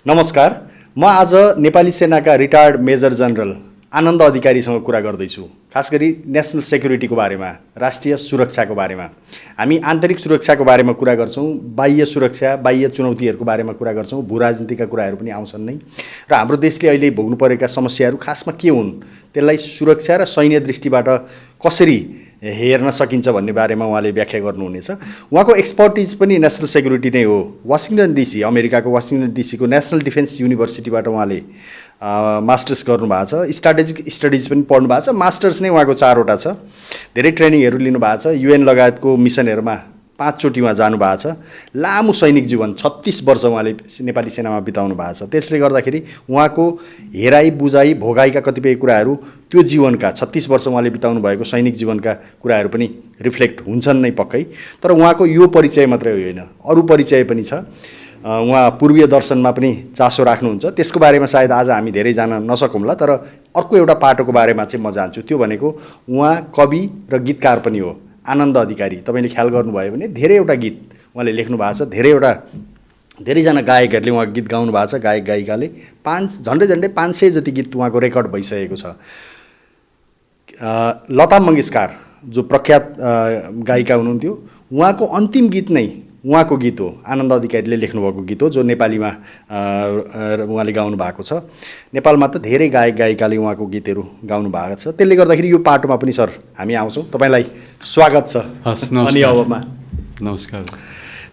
नमस्कार। म आज नेपाली सेनाका रिटायर्ड मेजर जनरल आनन्द अधिकारीसँग कुरा गर्दैछु। खास गरी नेसनल सेक्युरिटीको बारेमा, राष्ट्रिय सुरक्षाको बारेमा। हामी आन्तरिक सुरक्षाको बारेमा कुरा गर्छौँ, बाह्य सुरक्षा, बाह्य चुनौतीहरूको बारेमा कुरा गर्छौँ, भू राजनीतिका कुराहरू पनि आउँछन् नै। र हाम्रो देशले अहिले भोग्नु परेका समस्याहरू खासमा के हुन्, त्यसलाई सुरक्षा र सैन्य दृष्टिबाट कसरी हेर्न सकिन्छ भन्ने बारेमा उहाँले व्याख्या गर्नुहुनेछ। उहाँको एक्सपर्टिज पनि नेसनल सेक्युरिटी नै हो। वासिङटन डिसी, अमेरिकाको वासिङटन डिसीको नेसनल डिफेन्स युनिभर्सिटीबाट उहाँले मास्टर्स गर्नुभएको छ। स्ट्राटेजिक स्टडिज पनि पढ्नु भएको छ। मास्टर्स नै उहाँको 4वटा छ। धेरै ट्रेनिङहरू लिनुभएको छ। युएन लगायतको मिसनहरूमा 5 चोटि उहाँ जानुभएको छ। लामो सैनिक जीवन 36 वर्ष उहाँले नेपाली सेनामा बिताउनु भएको छ। त्यसले गर्दाखेरि उहाँको हेराइ बुझाइ भोगाइका कतिपय कुराहरू त्यो जीवनका 36 वर्ष उहाँले बिताउनु भएको सैनिक जीवनका कुराहरू पनि रिफ्लेक्ट हुन्छन् नै पक्कै। तर उहाँको यो परिचय मात्रै होइन, अरू परिचय पनि छ। उहाँ पूर्वीय दर्शनमा पनि चासो राख्नुहुन्छ। त्यसको बारेमा सायद आज हामी धेरै जान नसकौँला, तर अर्को एउटा पाटोको बारेमा चाहिँ म जान्छु। त्यो भनेको उहाँ कवि र गीतकार पनि हो, आनन्द अधिकारी। तपाईँले ख्याल गर्नुभयो भने धेरैवटा गीत उहाँले लेख्नु भएको छ। धेरैजना गायकहरूले उहाँको गीत गाउनु भएको छ। गायक गायिकाले झन्डै 500 जति गीत उहाँको रेकर्ड भइसकेको छ। लता मङ्गेशकर जो प्रख्यात गायिका हुनुहुन्थ्यो, उहाँको अन्तिम गीत नै उहाँको गीत हो। आनन्द अधिकारीले लेख्नुभएको गीत हो, जो नेपालीमा उहाँले गाउनु भएको छ। नेपालमा त धेरै गायक गायिकाले उहाँको गीतहरू गाउनु भएको छ। त्यसले गर्दाखेरि यो पाटोमा पनि सर हामी आउँछौँ। तपाईँलाई स्वागत छ। अनि अबमा नमस्कार।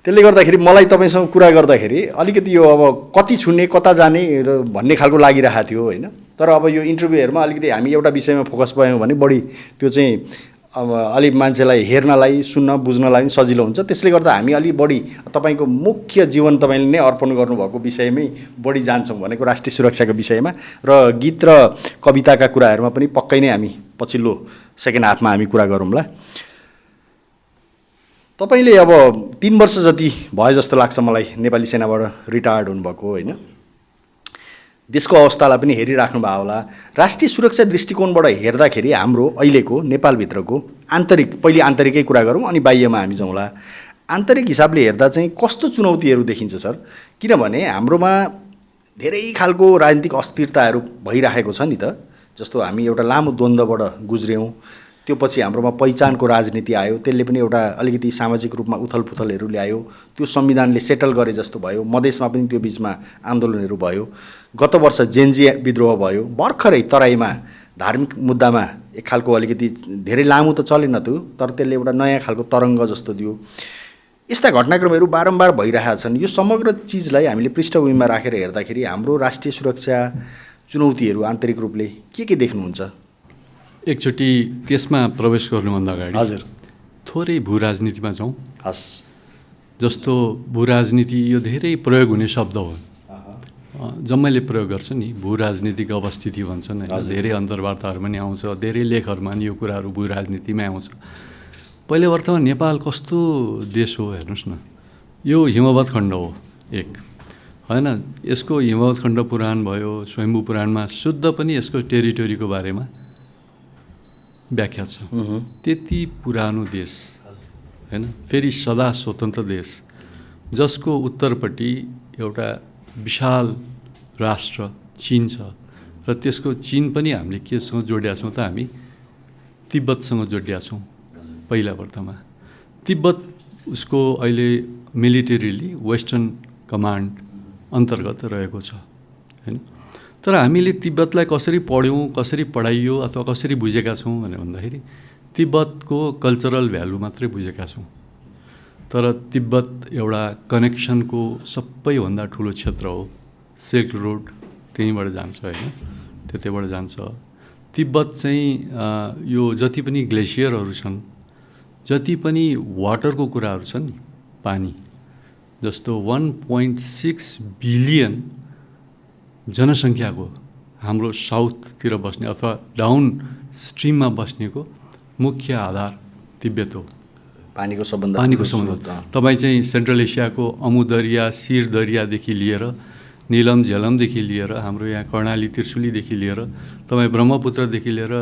त्यसले गर्दाखेरि मलाई तपाईँसँग कुरा गर्दाखेरि अलिकति यो अब कति छुने कता जाने भन्ने खालको लागिरहेको थियो होइन। तर अब यो इन्टरभ्यूहरूमा अलिकति हामी एउटा विषयमा फोकस भयौँ भने बढी त्यो चाहिँ अब अलिक मान्छेलाई हेर्नलाई सुन्न बुझ्नलाई पनि सजिलो हुन्छ। त्यसले गर्दा हामी अलिक बढी तपाईँको मुख्य जीवन तपाईँले नै अर्पण गर्नुभएको विषयमै बढी जान्छौँ भनेको राष्ट्रिय सुरक्षाको विषयमा। र गीत र कविताका कुराहरूमा पनि पक्कै नै हामी पछिल्लो सेकेन्ड हाफमा हामी कुरा गरौँला। तपाईँले अब 3 वर्ष जति भयो जस्तो लाग्छ मलाई नेपाली सेनाबाट रिटायर्ड हुनुभएको होइन। देशको अवस्थालाई पनि हेरिराख्नु भयो होला। राष्ट्रिय सुरक्षा दृष्टिकोणबाट हेर्दाखेरि हाम्रो अहिलेको नेपालभित्रको पहिले आन्तरिकै कुरा गरौँ अनि बाह्यमा हामी जाउँला। आन्तरिक हिसाबले हेर्दा चाहिँ कस्तो चुनौतीहरू देखिन्छ सर? किनभने हाम्रोमा धेरै खालको राजनीतिक अस्थिरताहरू भइरहेको छ नि त। जस्तो हामी एउटा लामो द्वन्द्वबाट गुज्र्यौँ, त्यो पछि हाम्रोमा पहिचानको राजनीति आयो, त्यसले पनि एउटा अलिकति सामाजिक रूपमा उथलपुथलहरू ल्यायो। त्यो संविधानले सेटल गरे जस्तो भयो। मधेसमा पनि त्यो बिचमा आन्दोलनहरू भयो। गत वर्ष जेन्जी विद्रोह भयो। भर्खरै तराईमा धार्मिक मुद्दामा एक खालको अलिकति धेरै लामो त चलेन त्यो, तर त्यसले एउटा नयाँ खालको तरङ्ग जस्तो दियो। यस्ता घटनाक्रमहरू बारम्बार भइरहेका छन्। यो समग्र चिजलाई हामीले पृष्ठभूमिमा राखेर हेर्दाखेरि हाम्रो राष्ट्रिय सुरक्षा चुनौतीहरू आन्तरिक रूपले के देख्नुहुन्छ? एकचोटि त्यसमा प्रवेश गर्नुभन्दा अगाडि हजुर थोरै भू राजनीतिमा जाउँ। हस्। जस्तो भू राजनीति यो धेरै प्रयोग हुने शब्द हो। जम्मैले प्रयोग गर्छ नि, भू राजनीतिक अवस्थिति भन्छन् होइन। धेरै अन्तर्वार्ताहरू पनि आउँछ, धेरै लेखहरूमा नि यो कुराहरू भू राजनीतिमै आउँछ। पहिले अर्थमा नेपाल कस्तो देश हो हेर्नुहोस् न। यो हिमवत् खण्ड हो एक होइन। यसको हिमवत् खण्ड पुराण भयो, स्वयम्भू पुराणमा शुद्ध पनि यसको टेरिटोरीको बारेमा व्याख्या छ। त्यति पुरानो देश होइन, फेरि सदा स्वतन्त्र देश, जसको उत्तरपट्टि एउटा विशाल राष्ट्र चीन छ। र त्यसको चीन पनि हामीले केसँग जोडिया छौँ त? हामी तिब्बतसँग जोडिया छौँ। पहिला अर्थमा तिब्बत उसको अहिले मिलिटरीली वेस्टर्न कमान्ड अन्तर्गत रहेको छ होइन। तर हामीले तिब्बतलाई कसरी पढ्यौँ, कसरी पढाइयो अथवा कसरी बुझेका छौँ भनेर भन्दाखेरि तिब्बतको कल्चरल भ्यालु मात्रै बुझेका छौँ। तर तिब्बत एउटा कनेक्सनको सबैभन्दा ठुलो क्षेत्र हो। सिल्क रोड त्यहीँबाट जान्छ होइन, त्यतैबाट जान्छ। तिब्बत चाहिँ यो जति पनि ग्लेसियरहरू छन्, जति पनि वाटरको कुराहरू छन्, पानी जस्तो 1.6 बिलियन जनसङ्ख्याको हाम्रो साउथतिर बस्ने अथवा डाउन स्ट्रिममा बस्नेको मुख्य आधार तिब्बत हो। पानीको सम्बन्ध तपाईँ चाहिँ सेन्ट्रल एसियाको अमुदरिया, सिर दरियादेखि लिएर नीलम झेलमदेखि लिएर हाम्रो यहाँ कर्णाली त्रिशुलीदेखि लिएर तपाईँ ब्रह्मपुत्रदेखि लिएर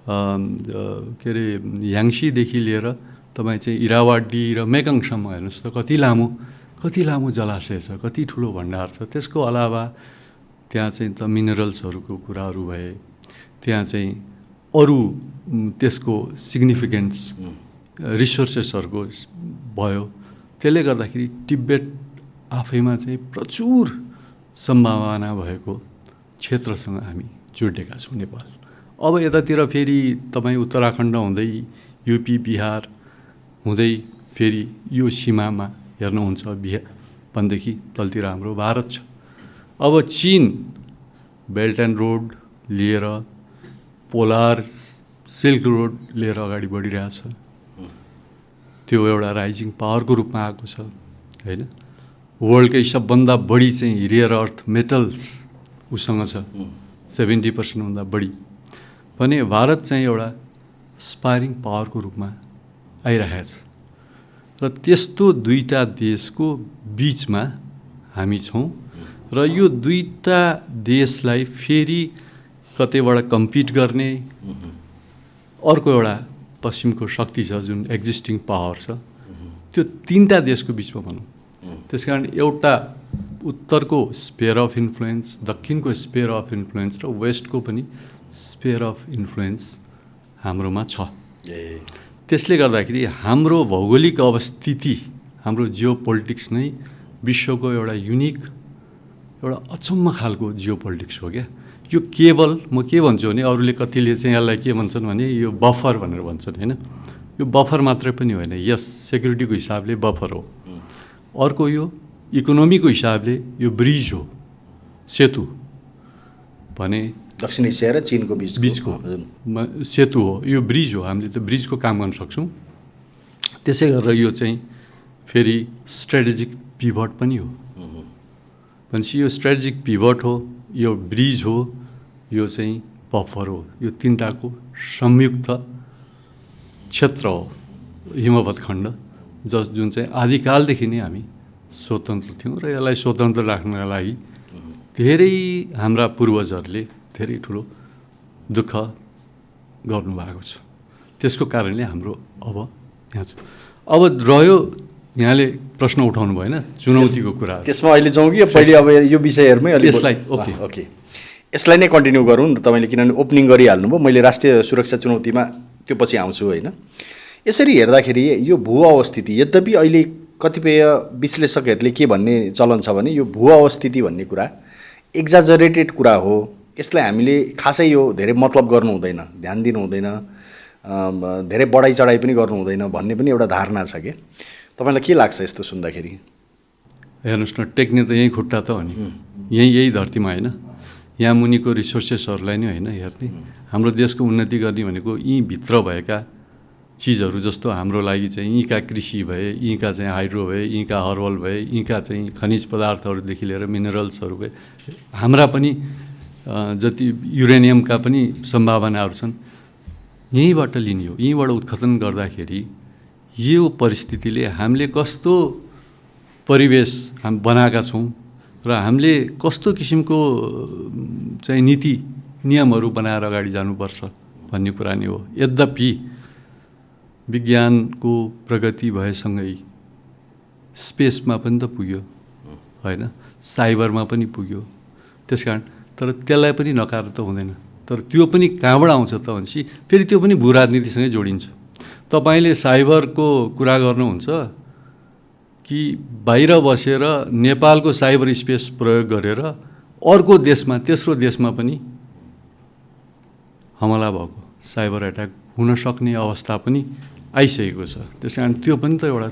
के अरे याङ्सीदेखि लिएर तपाईँ चाहिँ इरावाडी र मेकङसम्म हेर्नुहोस् त कति लामो कति लामो जलाशय छ, कति ठुलो भण्डार छ। त्यसको अलावा त्यहाँ चाहिँ त मिनरल्सहरूको कुराहरू भए, त्यहाँ चाहिँ अरू त्यसको सिग्निफिकेन्स रिसोर्सेसहरूको भयो। त्यसले गर्दाखेरि तिब्बत आफैमा चाहिँ प्रचुर सम्भावना भएको क्षेत्रसँग हामी जोडिएका छौँ नेपाल। अब यतातिर फेरि तपाईँ उत्तराखण्ड हुँदै युपी बिहार हुँदै फेरि यो सीमामा हेर्नुहुन्छ वनदेखि तलतिर हाम्रो भारत छ। अब चीन बेल्ट एन्ड रोड लिएर, पोलार सिल्क रोड लिएर अगाडि बढिरहेछ। त्यो एउटा राइजिङ पावरको रूपमा आएको छ होइन। वर्ल्डकै सबभन्दा बढी चाहिँ रेयर अर्थ मेटल्स उसँग छ, 70% भन्दा बढी। भने भारत चाहिँ एउटा स्पायरिङ पावरको रूपमा आइरहेछ र त्यस्तो दुईटा देशको बिचमा हामी छौँ र यो दुईटा देशलाई फेरि कतैबाट कम्पिट गर्ने अर्को एउटा पश्चिमको शक्ति छ जुन एक्जिस्टिङ पावर छ, त्यो तीनटा देशको बिचमा भनौँ। त्यसकारण एउटा उत्तरको स्पेयर अफ इन्फ्लुएन्स, दक्षिणको स्पेयर अफ इन्फ्लुएन्स र वेस्टको पनि स्पेयर अफ इन्फ्लुएन्स हाम्रोमा छ। त्यसले गर्दाखेरि हाम्रो भौगोलिक अवस्थिति, हाम्रो जियो पोलिटिक्स नै विश्वको एउटा युनिक, एउटा अचम्म खालको जियो पोलिटिक्स हो क्या। यो केवल म के भन्छु भने, अरूले कतिले चाहिँ यसलाई के भन्छन् भने यो बफर भनेर भन्छन् होइन। यो बफर मात्रै पनि होइन, यस सेक्युरिटीको हिसाबले बफर हो। अर्को यो इकोनोमीको हिसाबले यो ब्रिज हो, सेतु भने दक्षिण एसिया र चीनको बिचको सेतु हो, यो ब्रिज हो। हामीले त ब्रिजको काम गर्न सक्छौँ। त्यसै गरेर यो चाहिँ फेरि स्ट्राटेजिक पिभट पनि हो। भनेपछि यो स्ट्राटेजिक पिभट हो, यो ब्रिज हो, यो चाहिँ बफर हो। यो तिनटाको संयुक्त क्षेत्र हो हिमवत् खण्ड, जुन चाहिँ आदिकालदेखि नै हामी स्वतन्त्र थियौँ र यसलाई स्वतन्त्र राख्नका लागि धेरै हाम्रा पूर्वजहरूले धेरै ठुलो दुःख गर्नुभएको छ। त्यसको कारणले हाम्रो अब यहाँ छ। अब रह्यो यहाँले प्रश्न उठाउनु भएन चुनौतीको कुरा, त्यसमा अहिले जाउँ कि पहिले अब यो विषयहरूमै यसलाई ओके यसलाई नै कन्टिन्यू गरौँ न। तपाईँले किनभने ओपनिङ गरिहाल्नुभयो, मैले राष्ट्रिय सुरक्षा चुनौतीमा त्यो पछि आउँछु होइन। यसरी हेर्दाखेरि यो भू अवस्थिति, यद्यपि अहिले कतिपय विश्लेषकहरूले के भन्ने चलन छ भने यो भू अवस्थिति भन्ने कुरा एक्जाजरेटेड कुरा हो, यसलाई हामीले खासै यो धेरै मतलब गर्नु हुँदैन, ध्यान दिनु हुँदैन, धेरै बढाइ चढाइ पनि गर्नु हुँदैन भन्ने पनि एउटा धारणा छ कि तपाईँलाई के लाग्छ यस्तो सुन्दाखेरि? हेर्नुहोस् न, टेक्ने त यहीँ खुट्टा त हो नि, यही धरतीमा होइन, यहाँ मुनिको रिसोर्सेसहरूलाई नै होइन हेर्ने। हाम्रो देशको उन्नति गर्ने भनेको यहीँ भित्र भएका चिजहरू, जस्तो हाम्रो लागि चाहिँ यहीँका कृषि भए, यहीँका चाहिँ हाइड्रो भए, यहीँका हर्बल भए, यहीँका चाहिँ खनिज पदार्थहरूदेखि लिएर मिनरल्सहरू भए, हाम्रा पनि जति युरेनियमका पनि सम्भावनाहरू छन् यहीँबाट लिने हो। यहीँबाट उत्खनन गर्दाखेरि यो परिस्थितिले हामीले कस्तो परिवेश हामी बनाएका छौँ र हामीले कस्तो किसिमको चाहिँ नीति नियमहरू बनाएर अगाडि जानुपर्छ भन्ने कुरा नै हो। यद्यपि विज्ञानको प्रगति भएसँगै स्पेसमा पनि त पुग्यो होइन, साइबरमा पनि पुग्यो। त्यसकारण तर त्यसलाई पनि नकार त हुँदैन। तर त्यो पनि कहाँबाट आउँछ त भनेपछि फेरि त्यो पनि भू राजनीतिसँगै जोडिन्छ। तपाईँले साइबरको कुरा गर्नुहुन्छ कि बाहिर बसेर नेपालको साइबर स्पेस प्रयोग गरेर अर्को देशमा, तेस्रो देशमा पनि हमला भएको, साइबर एट्याक हुन सक्ने अवस्था पनि आइसकेको छ। त्यस कारण त्यो पनि त एउटा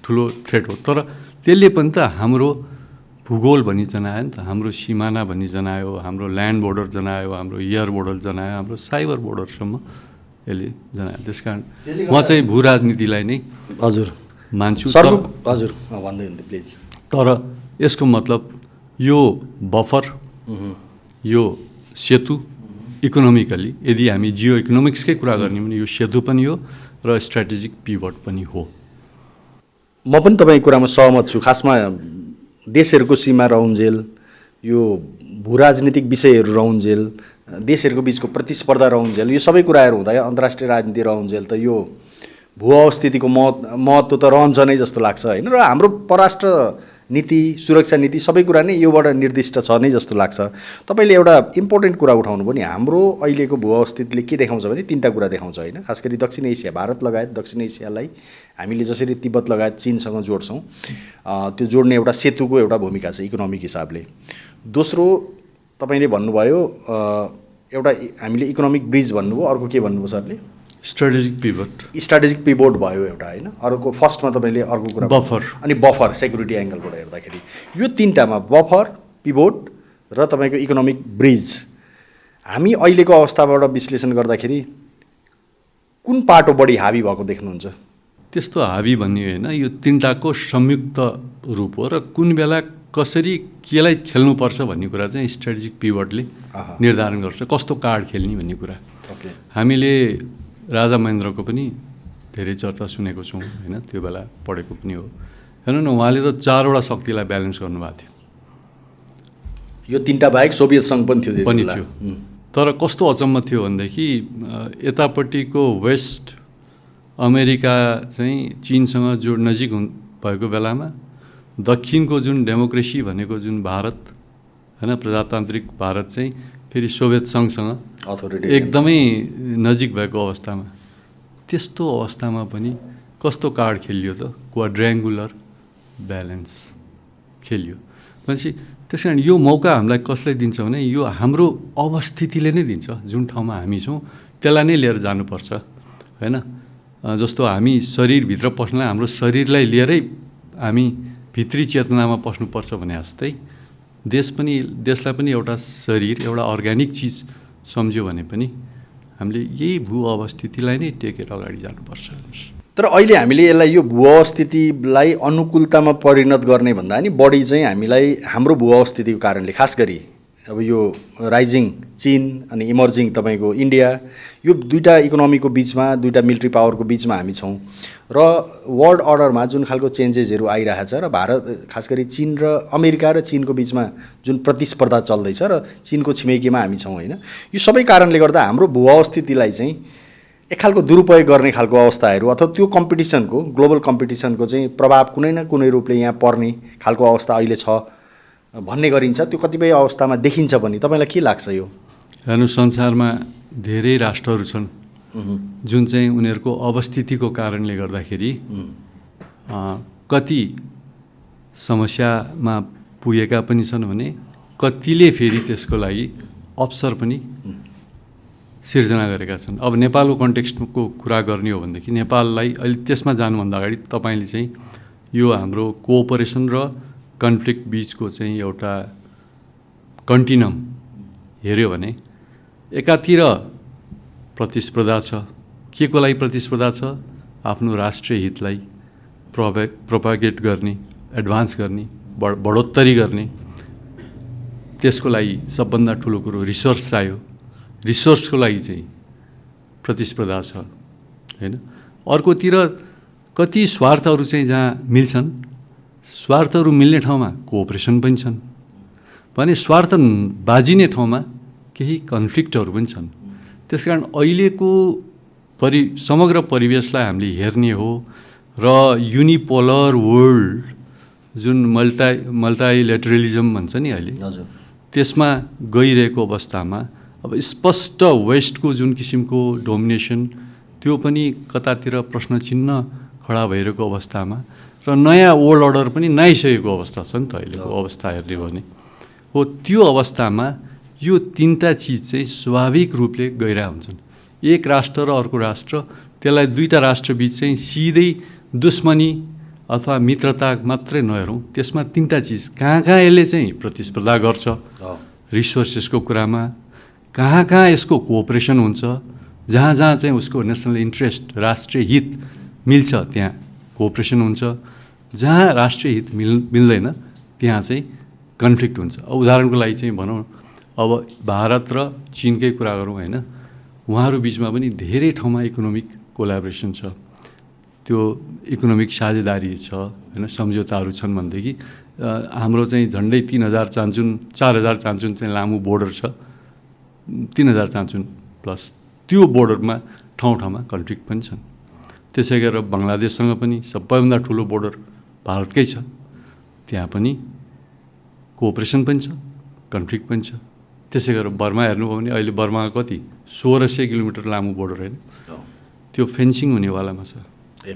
ठुलो थ्रेट हो। तर त्यसले पनि त हाम्रो भूगोल भनी जनायो नि त, हाम्रो सिमाना भनी जनायो, हाम्रो ल्यान्ड बोर्डर जनायो, हाम्रो एयर बोर्डर जनायो, हाम्रो साइबर बोर्डरसम्म यसले जनायो। त्यस कारण म चाहिँ भू राजनीतिलाई नै हजुर मान्छु। हजुर भन्दै हुन्थ्यो प्लिज। तर यसको मतलब यो बफर, यो सेतु इकोनोमिकली, यदि हामी जियो इकोनोमिक्सकै कुरा गर्ने भने यो सेतु पनि हो र स्ट्राटेजिक पिभट पनि हो। म पनि तपाईँको कुरामा सहमत छु। खासमा देशहरूको सीमा रहउन्जेल, यो भू राजनीतिक विषयहरू रहउन्जेल, देशहरूको बिचको प्रतिस्पर्धा रहउन्जेल, यो सबै कुराहरू हुँदा अन्तर्राष्ट्रिय राजनीति रहउन्जेल त यो भू अवस्थितिको महत्त्व त रहन्छ नै जस्तो लाग्छ होइन, र हाम्रो परराष्ट्र नीति सुरक्षा नीति सबै कुरा नै योबाट निर्दिष्ट छ नै जस्तो लाग्छ। तपाईँले एउटा इम्पोर्टेन्ट कुरा उठाउनु भयो नि, हाम्रो अहिलेको भू अवस्थितिले के देखाउँछ भने तिनवटा कुरा देखाउँछ होइन, खास गरी दक्षिण एसिया, भारत लगायत दक्षिण एसियालाई हामीले जसरी तिब्बत लगायत चीनसँग जोड्छौँ त्यो जोड्ने एउटा सेतुको एउटा भूमिका छ इकोनोमिक हिसाबले। दोस्रो तपाईँले भन्नुभयो एउटा हामीले इकोनोमिक ब्रिज भन्नुभयो, अर्को के भन्नुभयो सरले? स्ट्राटेजिक पिभोट भयो एउटा होइन, अर्को फर्स्टमा तपाईँले अर्को कुरा बफर, अनि बफर सेक्युरिटी एङ्गलबाट हेर्दाखेरि यो तिनवटामा बफर, पिभोट र तपाईँको इकोनोमिक ब्रिज हामी अहिलेको अवस्थाबाट विश्लेषण गर्दाखेरि कुन पाटो बढी हावी भएको देख्नुहुन्छ? त्यस्तो हावी भन्ने होइन, यो तिनवटाको संयुक्त रूप हो र कुन बेला कसरी केलाई खेल्नुपर्छ भन्ने कुरा चाहिँ स्ट्राटेजिक पिभटले निर्धारण गर्छ, कस्तो कार्ड खेल्ने भन्ने कुरा। हामीले राजा महेन्द्रको पनि धेरै चर्चा सुनेको छौँ होइन, त्यो बेला पढेको पनि हो। हेर्नु न, उहाँले त 4वटा शक्तिलाई ब्यालेन्स गर्नुभएको थियो। यो तिनवटा बाहेक सोभियत सङ्घ पनि थियो। तर कस्तो अचम्म थियो भनेदेखि यतापट्टिको वेस्ट अमेरिका चाहिँ चीनसँग जो नजिक भएको बेलामा दक्षिणको जुन डेमोक्रेसी भनेको जुन भारत होइन, प्रजातान्त्रिक भारत चाहिँ फेरि सोभियत सङ्घसँग एकदमै नजिक भएको अवस्थामा, त्यस्तो अवस्थामा पनि कस्तो कार्ड खेलियो त? क्वाड्रेङ्गुलर ब्यालेन्स खेलियो भनेपछि त्यस कारण यो मौका हामीलाई कसले दिन्छ भने यो हाम्रो अवस्थितिले नै दिन्छ। जुन ठाउँमा हामी छौँ त्यसलाई नै लिएर जानुपर्छ होइन। जस्तो हामी शरीरभित्र पस्नलाई हाम्रो शरीरलाई लिएरै हामी भित्री चेतनामा पस्नुपर्छ भने जस्तै देशलाई पनि एउटा शरीर, एउटा अर्ग्यानिक चिज सम्झ्यो भने पनि हामीले यही भू अवस्थितिलाई नै टेकेर अगाडि जानुपर्छ। तर अहिले हामीले यसलाई यो भू अवस्थितिलाई अनुकूलतामा परिणत गर्ने भन्दा नि बढी चाहिँ हामीलाई हाम्रो भू अवस्थितिको कारणले, खास गरी अब यो राइजिङ चीन अनि इमर्जिङ तपाईँको इन्डिया, यो दुईवटा इकोनोमीको बिचमा, दुईवटा मिलिट्री पावरको बिचमा हामी छौँ र वर्ल्ड अर्डरमा जुन खालको चेन्जेसहरू आइरहेछ र भारत खास गरी चीन र अमेरिका र चीनको बिचमा जुन प्रतिस्पर्धा चल्दैछ र चीनको छिमेकीमा हामी छौँ होइन, यो सबै कारणले गर्दा हाम्रो भू अवस्थितिलाई चाहिँ एक खालको दुरुपयोग गर्ने खालको अवस्थाहरू अथवा त्यो कम्पिटिसनको, ग्लोबल कम्पिटिसनको चाहिँ प्रभाव कुनै न कुनै रूपले यहाँ पर्ने खालको अवस्था अहिले छ भन्ने गरिन्छ। त्यो कतिपय अवस्थामा देखिन्छ पनि। तपाईँलाई के लाग्छ यो? हेर्नु, संसारमा धेरै राष्ट्रहरू छन् जुन चाहिँ उनीहरूको अवस्थितिको कारणले गर्दाखेरि कति समस्यामा पुगेका पनि छन् भने कतिले फेरि त्यसको लागि अवसर पनि सिर्जना गरेका छन्। अब नेपालको कन्टेक्स्टको कुरा गर्ने हो भनेदेखि नेपाललाई अहिले त्यसमा जानुभन्दा अगाडि तपाईँले चाहिँ यो हाम्रो कोअपरेसन र कन्फ्लिक्ट बिचको चाहिँ एउटा कन्टिनम हेऱ्यो भने एकातिर प्रतिस्पर्धा छ। के को लागि प्रतिस्पर्धा छ? आफ्नो राष्ट्रिय हितलाई प्रोपागेट गर्ने, एडभान्स गर्ने, बढोत्तरी गर्ने, त्यसको लागि सबभन्दा ठुलो कुरो रिसोर्स चाहियो। रिसोर्सको लागि चाहिँ प्रतिस्पर्धा छ होइन। अर्कोतिर कति स्वार्थहरू चाहिँ जहाँ मिल्छन्, स्वार्थहरू मिल्ने ठाउँमा कोअपरेसन पनि छन् भने स्वार्थ बाजिने ठाउँमा केही कन्फ्लिक्टहरू पनि छन्। त्यसकारण अहिलेको समग्र परिवेशलाई हामीले हेर्ने हो र युनिपोलर वर्ल्ड जुन मल्टाइलेटरलिजम भन्छ नि अहिले, त्यसमा गइरहेको अवस्थामा अब स्पष्ट वेस्टको जुन किसिमको डोमिनेसन त्यो पनि कतातिर प्रश्न चिन्ह खडा भइरहेको अवस्थामा र नयाँ वर्ल्ड अर्डर पनि नआइसकेको अवस्था छ नि त अहिलेको अवस्था हेर्ने हो भने हो। त्यो अवस्थामा यो तिनवटा चिज चाहिँ स्वाभाविक रूपले गइरहेका हुन्छन्। एक राष्ट्र र अर्को राष्ट्र, त्यसलाई दुईवटा राष्ट्रबिच चाहिँ सिधै दुश्मनी अथवा मित्रता मात्रै नहेरौँ, त्यसमा तिनवटा चिज कहाँ यसले चाहिँ प्रतिस्पर्धा गर्छ रिसोर्सेसको कुरामा, कहाँ यसको कोअपरेसन हुन्छ, जहाँ चाहिँ उसको नेसनल इन्ट्रेस्ट, राष्ट्रिय हित मिल्छ त्यहाँ कोअपरेसन हुन्छ, जहाँ राष्ट्रिय हित मिल्दैन त्यहाँ चाहिँ कन्फ्लिक्ट हुन्छ। उदाहरणको लागि चाहिँ भनौँ, अब भारत र चीनकै कुरा गरौँ होइन, उहाँहरू बिचमा पनि धेरै ठाउँमा इकोनोमिक कोलाबोरेसन छ, त्यो इकोनोमिक साझेदारी छ होइन, सम्झौताहरू छन् भनेदेखि हाम्रो चाहिँ झन्डै 4,000 चान्चुन चाहिँ लामो बोर्डर छ, 3,000 चान्चुन प्लस त्यो बोर्डरमा ठाउँ ठाउँमा कन्फ्लिक्ट पनि छन्। त्यसै गरेर बङ्गलादेशसँग पनि सबैभन्दा ठुलो बोर्डर भारतकै छ, त्यहाँ पनि कोअपरेसन पनि छ, कन्फ्लिक्ट पनि छ। त्यसै गरेर बर्मा हेर्नुभयो भने अहिले बर्माको कति 1600 किलोमिटर लामो बोर्डर होइन, त्यो फेन्सिङ हुनेवालामा छ।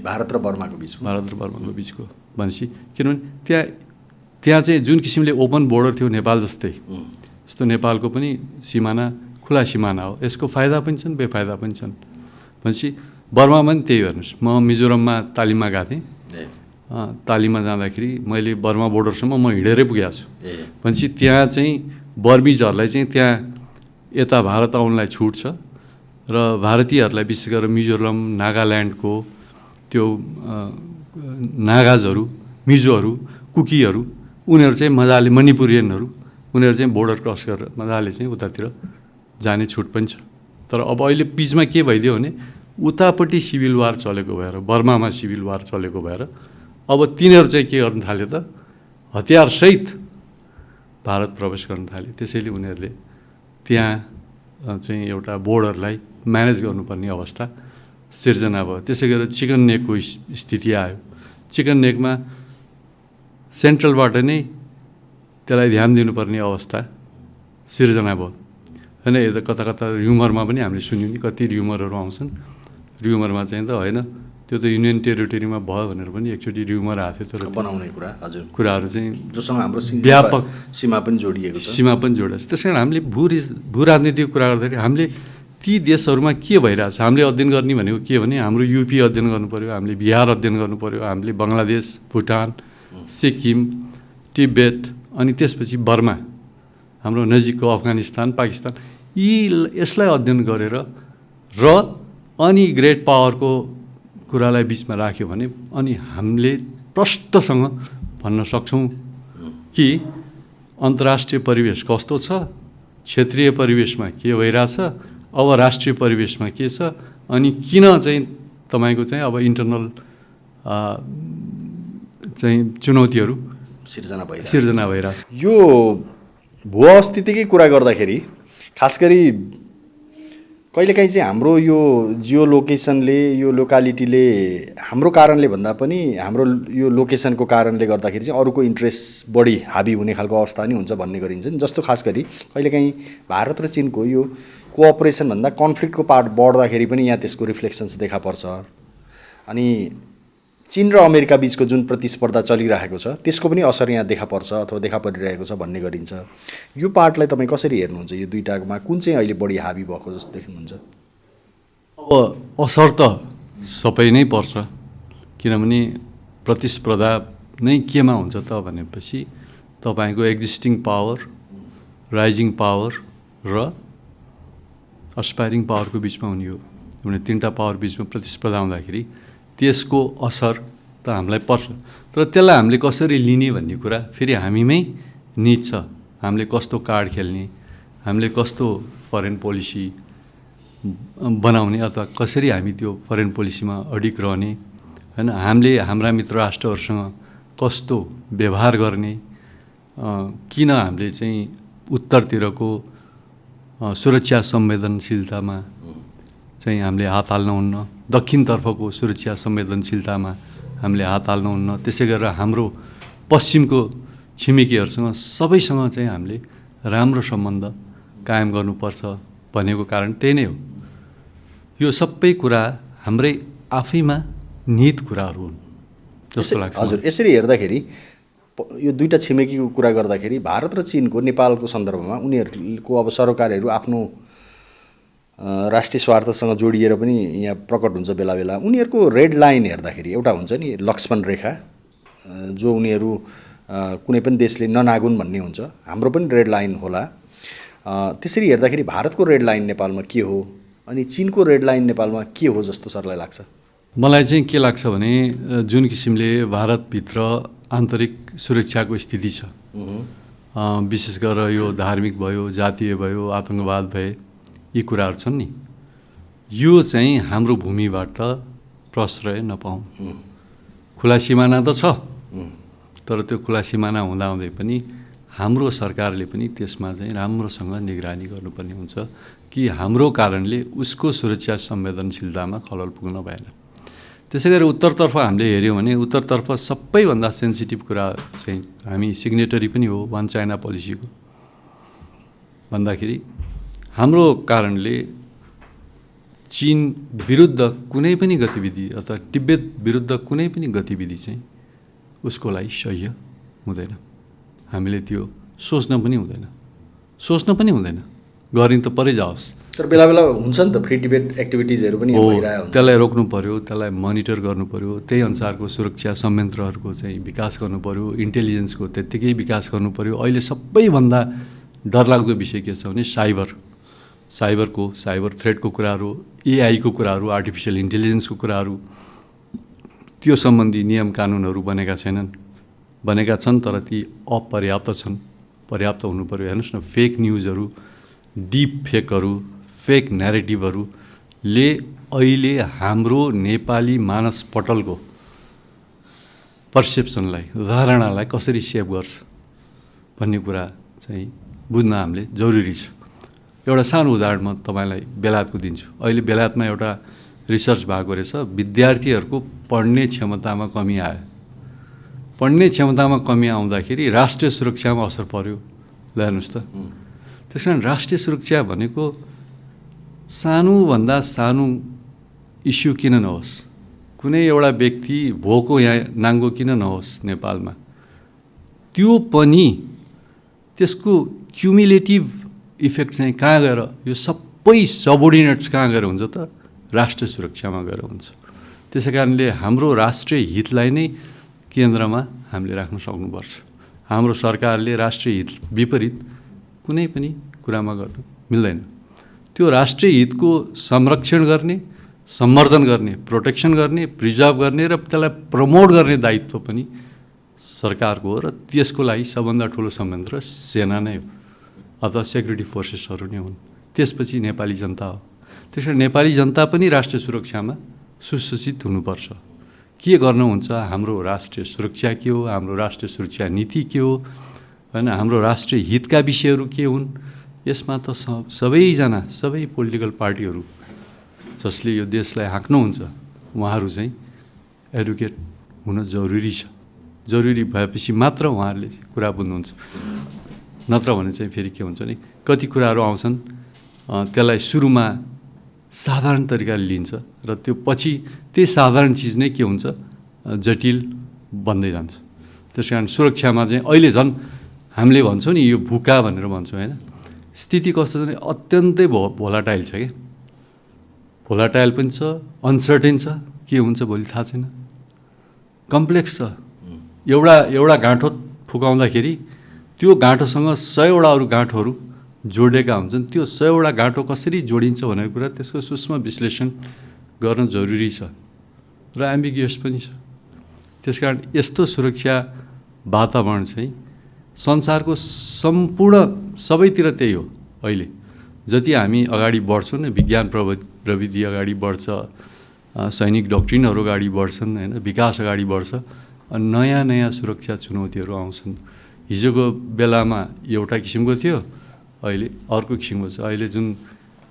भारत र बर्माको बिचको भनेपछि किनभने त्यहाँ चाहिँ जुन किसिमले ओपन बोर्डर थियो नेपाल जस्तै, जस्तो नेपालको पनि सिमाना खुला सिमाना हो, यसको फाइदा पनि छन् बेफाइदा पनि छन्। भनेपछि बर्मामा पनि त्यही हेर्नुहोस्, म मिजोरममा तालिममा गएको थिएँ, तालिममा जाँदाखेरि मैले बर्मा बोर्डरसम्म म हिँडेरै पुगेको छु। भनेपछि त्यहाँ चाहिँ बर्मिजहरूलाई चाहिँ त्यहाँ यता भारत आउनलाई छुट छ र भारतीयहरूलाई विशेष गरेर मिजोरम नागाल्यान्डको त्यो नागाजहरू, मिजोहरू, कुकीहरू, उनीहरू चाहिँ मजाले मणिपुरियनहरू, उनीहरू चाहिँ बोर्डर क्रस गरेर मजाले चाहिँ उतातिर जाने छुट पनि छ। तर अब अहिले बिचमा के भइदियो भने उतापट्टि सिभिल वार चलेको भएर, बर्मामा सिभिल वार चलेको भएर अब तिनीहरू चाहिँ के गर्न थाल्यो त हतियारसहित भारत प्रवेश गर्न थाल्यो। त्यसैले उनीहरूले त्यहाँ चाहिँ एउटा बोर्डरलाई म्यानेज गर्नुपर्ने अवस्था सिर्जना भयो। त्यसै गरेर चिकन नेकको स्थिति आयो। चिकन नेकमा सेन्ट्रलबाट नै त्यसलाई ध्यान दिनुपर्ने अवस्था सिर्जना भयो होइन। यो त कता कता र्युमरमा पनि हामीले सुन्यौँ नि, कति र्युमरहरू आउँछन्। र्युमरमा चाहिँ त होइन, त्यो त युनियन टेरिटोरीमा भयो भनेर पनि एकचोटि र्युमर आएको थियो। तर बनाउने कुराहरू चाहिँ जोसँग हाम्रो व्यापक सीमा पनि जोडिएको छ, सीमा पनि जोडिएको छ। त्यस कारण हामीले भू राजनीतिको कुरा गर्दाखेरि हामीले ती देशहरूमा के भइरहेछ हामीले अध्ययन गर्ने भनेको के भने हाम्रो युपी अध्ययन गर्नु पऱ्यो, हामीले बिहार अध्ययन गर्नु पऱ्यो, हामीले बङ्गलादेश, भुटान, सिक्किम, तिब्बत, अनि त्यसपछि बर्मा, हाम्रो नजिकको अफगानिस्तान, पाकिस्तान, यसलाई अध्ययन गरेर र अनि ग्रेट पावरको कुरालाई बिचमा राख्यो भने अनि हामीले प्रष्टसँग भन्न सक्छौँ कि अन्तर्राष्ट्रिय परिवेश कस्तो छ, क्षेत्रीय परिवेशमा के भइरहेछ, अब राष्ट्रिय परिवेशमा के छ, अनि किन चाहिँ तपाईँको चाहिँ अब इन्टरनल चाहिँ चुनौतीहरू सिर्जना भइरहेछ। यो भू अस्तित्वकै कुरा गर्दाखेरि खास गरी कहिलेकाहीँ चाहिँ हाम्रो यो जियो लोकेसनले, यो लोकालिटीले हाम्रो कारणले भन्दा पनि हाम्रो यो लोकेसनको कारणले गर्दाखेरि चाहिँ अरूको इन्ट्रेस्ट बढी हाबी हुने खालको अवस्था नि हुन्छ भन्ने गरिन्छ नि। जस्तो खास गरी कहिलेकाहीँ भारत र चिनको यो कोअपरेसन भन्दा कन्फ्लिक्टको पार्ट बढ्दाखेरि पनि यहाँ त्यसको रिफ्लेक्सन्स देखा पर्छ। अनि चीन र अमेरिका बिचको जुन प्रतिस्पर्धा चलिरहेको छ त्यसको पनि असर यहाँ देखा पर्छ अथवा देखा परिरहेको छ भन्ने गरिन्छ। यो पार्टलाई तपाईँ कसरी हेर्नुहुन्छ? यो दुईटामा कुन चाहिँ अहिले बढी हाबी भएको जस्तो देख्नुहुन्छ? अब असर त सबै नै पर्छ, किनभने प्रतिस्पर्धा नै केमा हुन्छ त भनेपछि तपाईँको एक्जिस्टिङ पावर, राइजिङ पावर र अस्पाइरिङ पावरको बिचमा हुने हो। किनभने तिनवटा पावर बिचमा प्रतिस्पर्धा हुँदाखेरि त्यसको असर त हामीलाई पर्छ। तर त्यसलाई हामीले कसरी लिने भन्ने कुरा फेरि हामीमै निज छ। हामीले कस्तो कार्ड खेल्ने, हामीले कस्तो फरेन पोलिसी बनाउने अथवा कसरी हामी त्यो फरेन पोलिसीमा अडिग रहने होइन, हामीले हाम्रा मित्र राष्ट्रहरूसँग कस्तो व्यवहार गर्ने, किन हामीले चाहिँ उत्तरतिरको सुरक्षा संवेदनशीलतामा चाहिँ हामीले हात हाल्नुहुन्न, दक्षिणतर्फको सुरक्षा संवेदनशीलतामा हामीले हात हाल्नुहुन्न, त्यसै गरेर हाम्रो पश्चिमको छिमेकीहरूसँग सबैसँग चाहिँ हामीले राम्रो सम्बन्ध कायम गर्नुपर्छ भनेको कारण त्यही नै हो। यो सबै कुरा हाम्रै आफैमा निहित कुराहरू हुन् जस्तो लाग्छ। हजुर, यसरी हेर्दाखेरि यो दुईवटा छिमेकीको कुरा गर्दाखेरि भारत र चिनको नेपालको सन्दर्भमा उनीहरूको अब सरकारहरू आफ्नो राष्ट्रिय स्वार्थसँग जोडिएर पनि यहाँ प्रकट हुन्छ बेला बेला। उनीहरूको रेड लाइन हेर्दाखेरि एउटा हुन्छ नि लक्ष्मण रेखा, जो उनीहरू कुनै पनि देशले ननागुन् भन्ने हुन्छ, हाम्रो पनि रेड लाइन होला। त्यसरी हेर्दाखेरि भारतको रेड लाइन नेपालमा के हो अनि चिनको रेड लाइन नेपालमा के हो जस्तो सरलाई लाग्छ? मलाई चाहिँ के लाग्छ भने जुन किसिमले भारतभित्र आन्तरिक सुरक्षाको स्थिति छ, विशेष गरेर यो धार्मिक भयो, जातीय भयो, आतङ्कवाद भए, यी कुराहरू छन् नि, यो चाहिँ हाम्रो भूमिबाट प्रश्रय नपाउँ। खुला सिमाना त छ, तर त्यो खुला सिमाना हुँदाहुँदै पनि हाम्रो सरकारले पनि त्यसमा चाहिँ राम्रोसँग निगरानी गर्नुपर्ने हुन्छ कि हाम्रो कारणले उसको सुरक्षा संवेदनशीलतामा खलल पुग्न भएन। त्यसै गरी उत्तरतर्फ हामीले हेऱ्यौँ भने उत्तरतर्फ सबैभन्दा सेन्सिटिभ कुरा चाहिँ हामी सिग्नेटरी पनि हो वान चाइना पोलिसीको भन्दाखेरि हाम्रो कारणले चीन विरुद्ध कुनै पनि गतिविधि अथवा तिब्बत विरुद्ध कुनै पनि गतिविधि चाहिँ उसको लागि सह्य हुँदैन। हामीले त्यो सोच्न पनि हुँदैन गरिन त परै जाओस्। तर बेला बेला हुन्छ नि त फ्री डिबेट एक्टिभिटिजहरू पनि भइरहेको हुन्छ। त्यसलाई रोक्नु पर्यो, त्यसलाई मोनिटर गर्नु पर्यो, त्यही अनुसारको सुरक्षा संयन्त्रहरूको चाहिँ विकास गर्नु पर्यो, इन्टेलिजेन्सको त्यत्तिकै विकास गर्नु पर्यो। अहिले सबैभन्दा डरलाग्दो विषय के छ भने साइबर थ्रेटको कुराहरू, एआईको कुराहरू, आर्टिफिसियल इन्टेलिजेन्सको कुराहरू, त्यो सम्बन्धी नियम कानुनहरू बनेका छन् तर ती अपर्याप्त छन्। पर्याप्त हुनु पर्यो। हेर्नुहोस् न, फेक न्युजहरू, डिप फेकहरू, फेक न्यारेटिभहरूले अहिले हाम्रो नेपाली मानसपटलको पर्सेप्सनलाई, धारणालाई कसरी सेभ गर्छ भन्ने कुरा चाहिँ बुझ्न हामीले जरुरी छ। एउटा सानो उदाहरण म तपाईँलाई बेलायतको दिन्छु। अहिले बेलायतमा एउटा रिसर्च भएको रहेछ, विद्यार्थीहरूको पढ्ने क्षमतामा कमी आयो। पढ्ने क्षमतामा कमी आउँदाखेरि राष्ट्रिय सुरक्षामा असर पर्यो। ल हेर्नुहोस् त, त्यस कारण राष्ट्रिय सुरक्षा भनेको सानोभन्दा सानो इस्यु किन नहोस्, कुनै एउटा व्यक्ति भोको यहाँ नाङ्गो किन नहोस् नेपालमा, त्यो पनि त्यसको क्युमुलेटिभ इफेक्ट चाहिँ कहाँ गएर, यो सबै सबोर्डिनेट्स कहाँ गएर हुन्छ त, राष्ट्रिय सुरक्षामा गएर हुन्छ। त्यसै कारणले हाम्रो राष्ट्रिय हितलाई नै केन्द्रमा हामीले राख्न सक्नुपर्छ। हाम्रो सरकारले राष्ट्रिय हित विपरीत कुनै पनि कुरामा गर्नु मिल्दैन। त्यो राष्ट्रिय हितको संरक्षण गर्ने, सम्वर्धन गर्ने, प्रोटेक्सन गर्ने, प्रिजर्भ गर्ने र त्यसलाई प्रमोट गर्ने दायित्व पनि सरकारको हो र त्यसको लागि सबभन्दा ठुलो संयन्त्र सेना नै हो अथवा सेक्युरिटी फोर्सेसहरू नै हुन्। त्यसपछि नेपाली जनता हो। त्यसैले नेपाली जनता पनि राष्ट्रिय सुरक्षामा सुसूचित हुनुपर्छ। के गर्नुहुन्छ, हाम्रो राष्ट्रिय सुरक्षा के हो, हाम्रो राष्ट्रिय सुरक्षा नीति के हो, होइन, हाम्रो राष्ट्रिय हितका विषयहरू के हुन्, यसमा त सबैजना, सबै पोलिटिकल पार्टीहरू जसले यो देशलाई हाँक्नुहुन्छ उहाँहरू चाहिँ एडुकेट हुन जरुरी छ। जरुरी भएपछि मात्र उहाँहरूले कुरा बुझ्नुहुन्छ। नत्र भने चाहिँ फेरि के हुन्छ नि, कति कुराहरू आउँछन् त्यसलाई सुरुमा साधारण तरिकाले लिन्छ र त्यो पछि त्यही साधारण चिज नै के हुन्छ, जटिल बन्दै जान्छ। त्यस कारण सुरक्षामा चाहिँ अहिले झन् हामीले भन्छौँ नि यो भुका भनेर भन्छौँ, होइन, स्थिति कस्तो छ भने अत्यन्तै भोलाटाइल छ। क्या भोलाटाइल पनि छ, अनसर्टेन छ, के हुन्छ भोलि थाहा छैन, कम्प्लेक्स छ। एउटा गाँठो फुकाउँदाखेरि त्यो गाँठोसँग 100वटा अरू गाँठोहरू जोडेका हुन्छन्। त्यो 100वटा गाँठो कसरी जोडिन्छ भनेर कुरा त्यसको सूक्ष्म विश्लेषण गर्न जरुरी छ र एम्बिगियस पनि छ। त्यसकारण यस्तो सुरक्षा वातावरण चाहिँ संसारको सम्पूर्ण सबैतिर त्यही हो। अहिले जति हामी अगाडि बढ्छौँ न, विज्ञान प्रविधि अगाडि बढ्छ, सैनिक डक्ट्रिनहरू अगाडि बढ्छन्, होइन, विकास अगाडि बढ्छ, नयाँ नयाँ सुरक्षा चुनौतीहरू आउँछन्। हिजोको बेलामा एउटा किसिमको थियो, अहिले अर्को किसिमको छ। अहिले जुन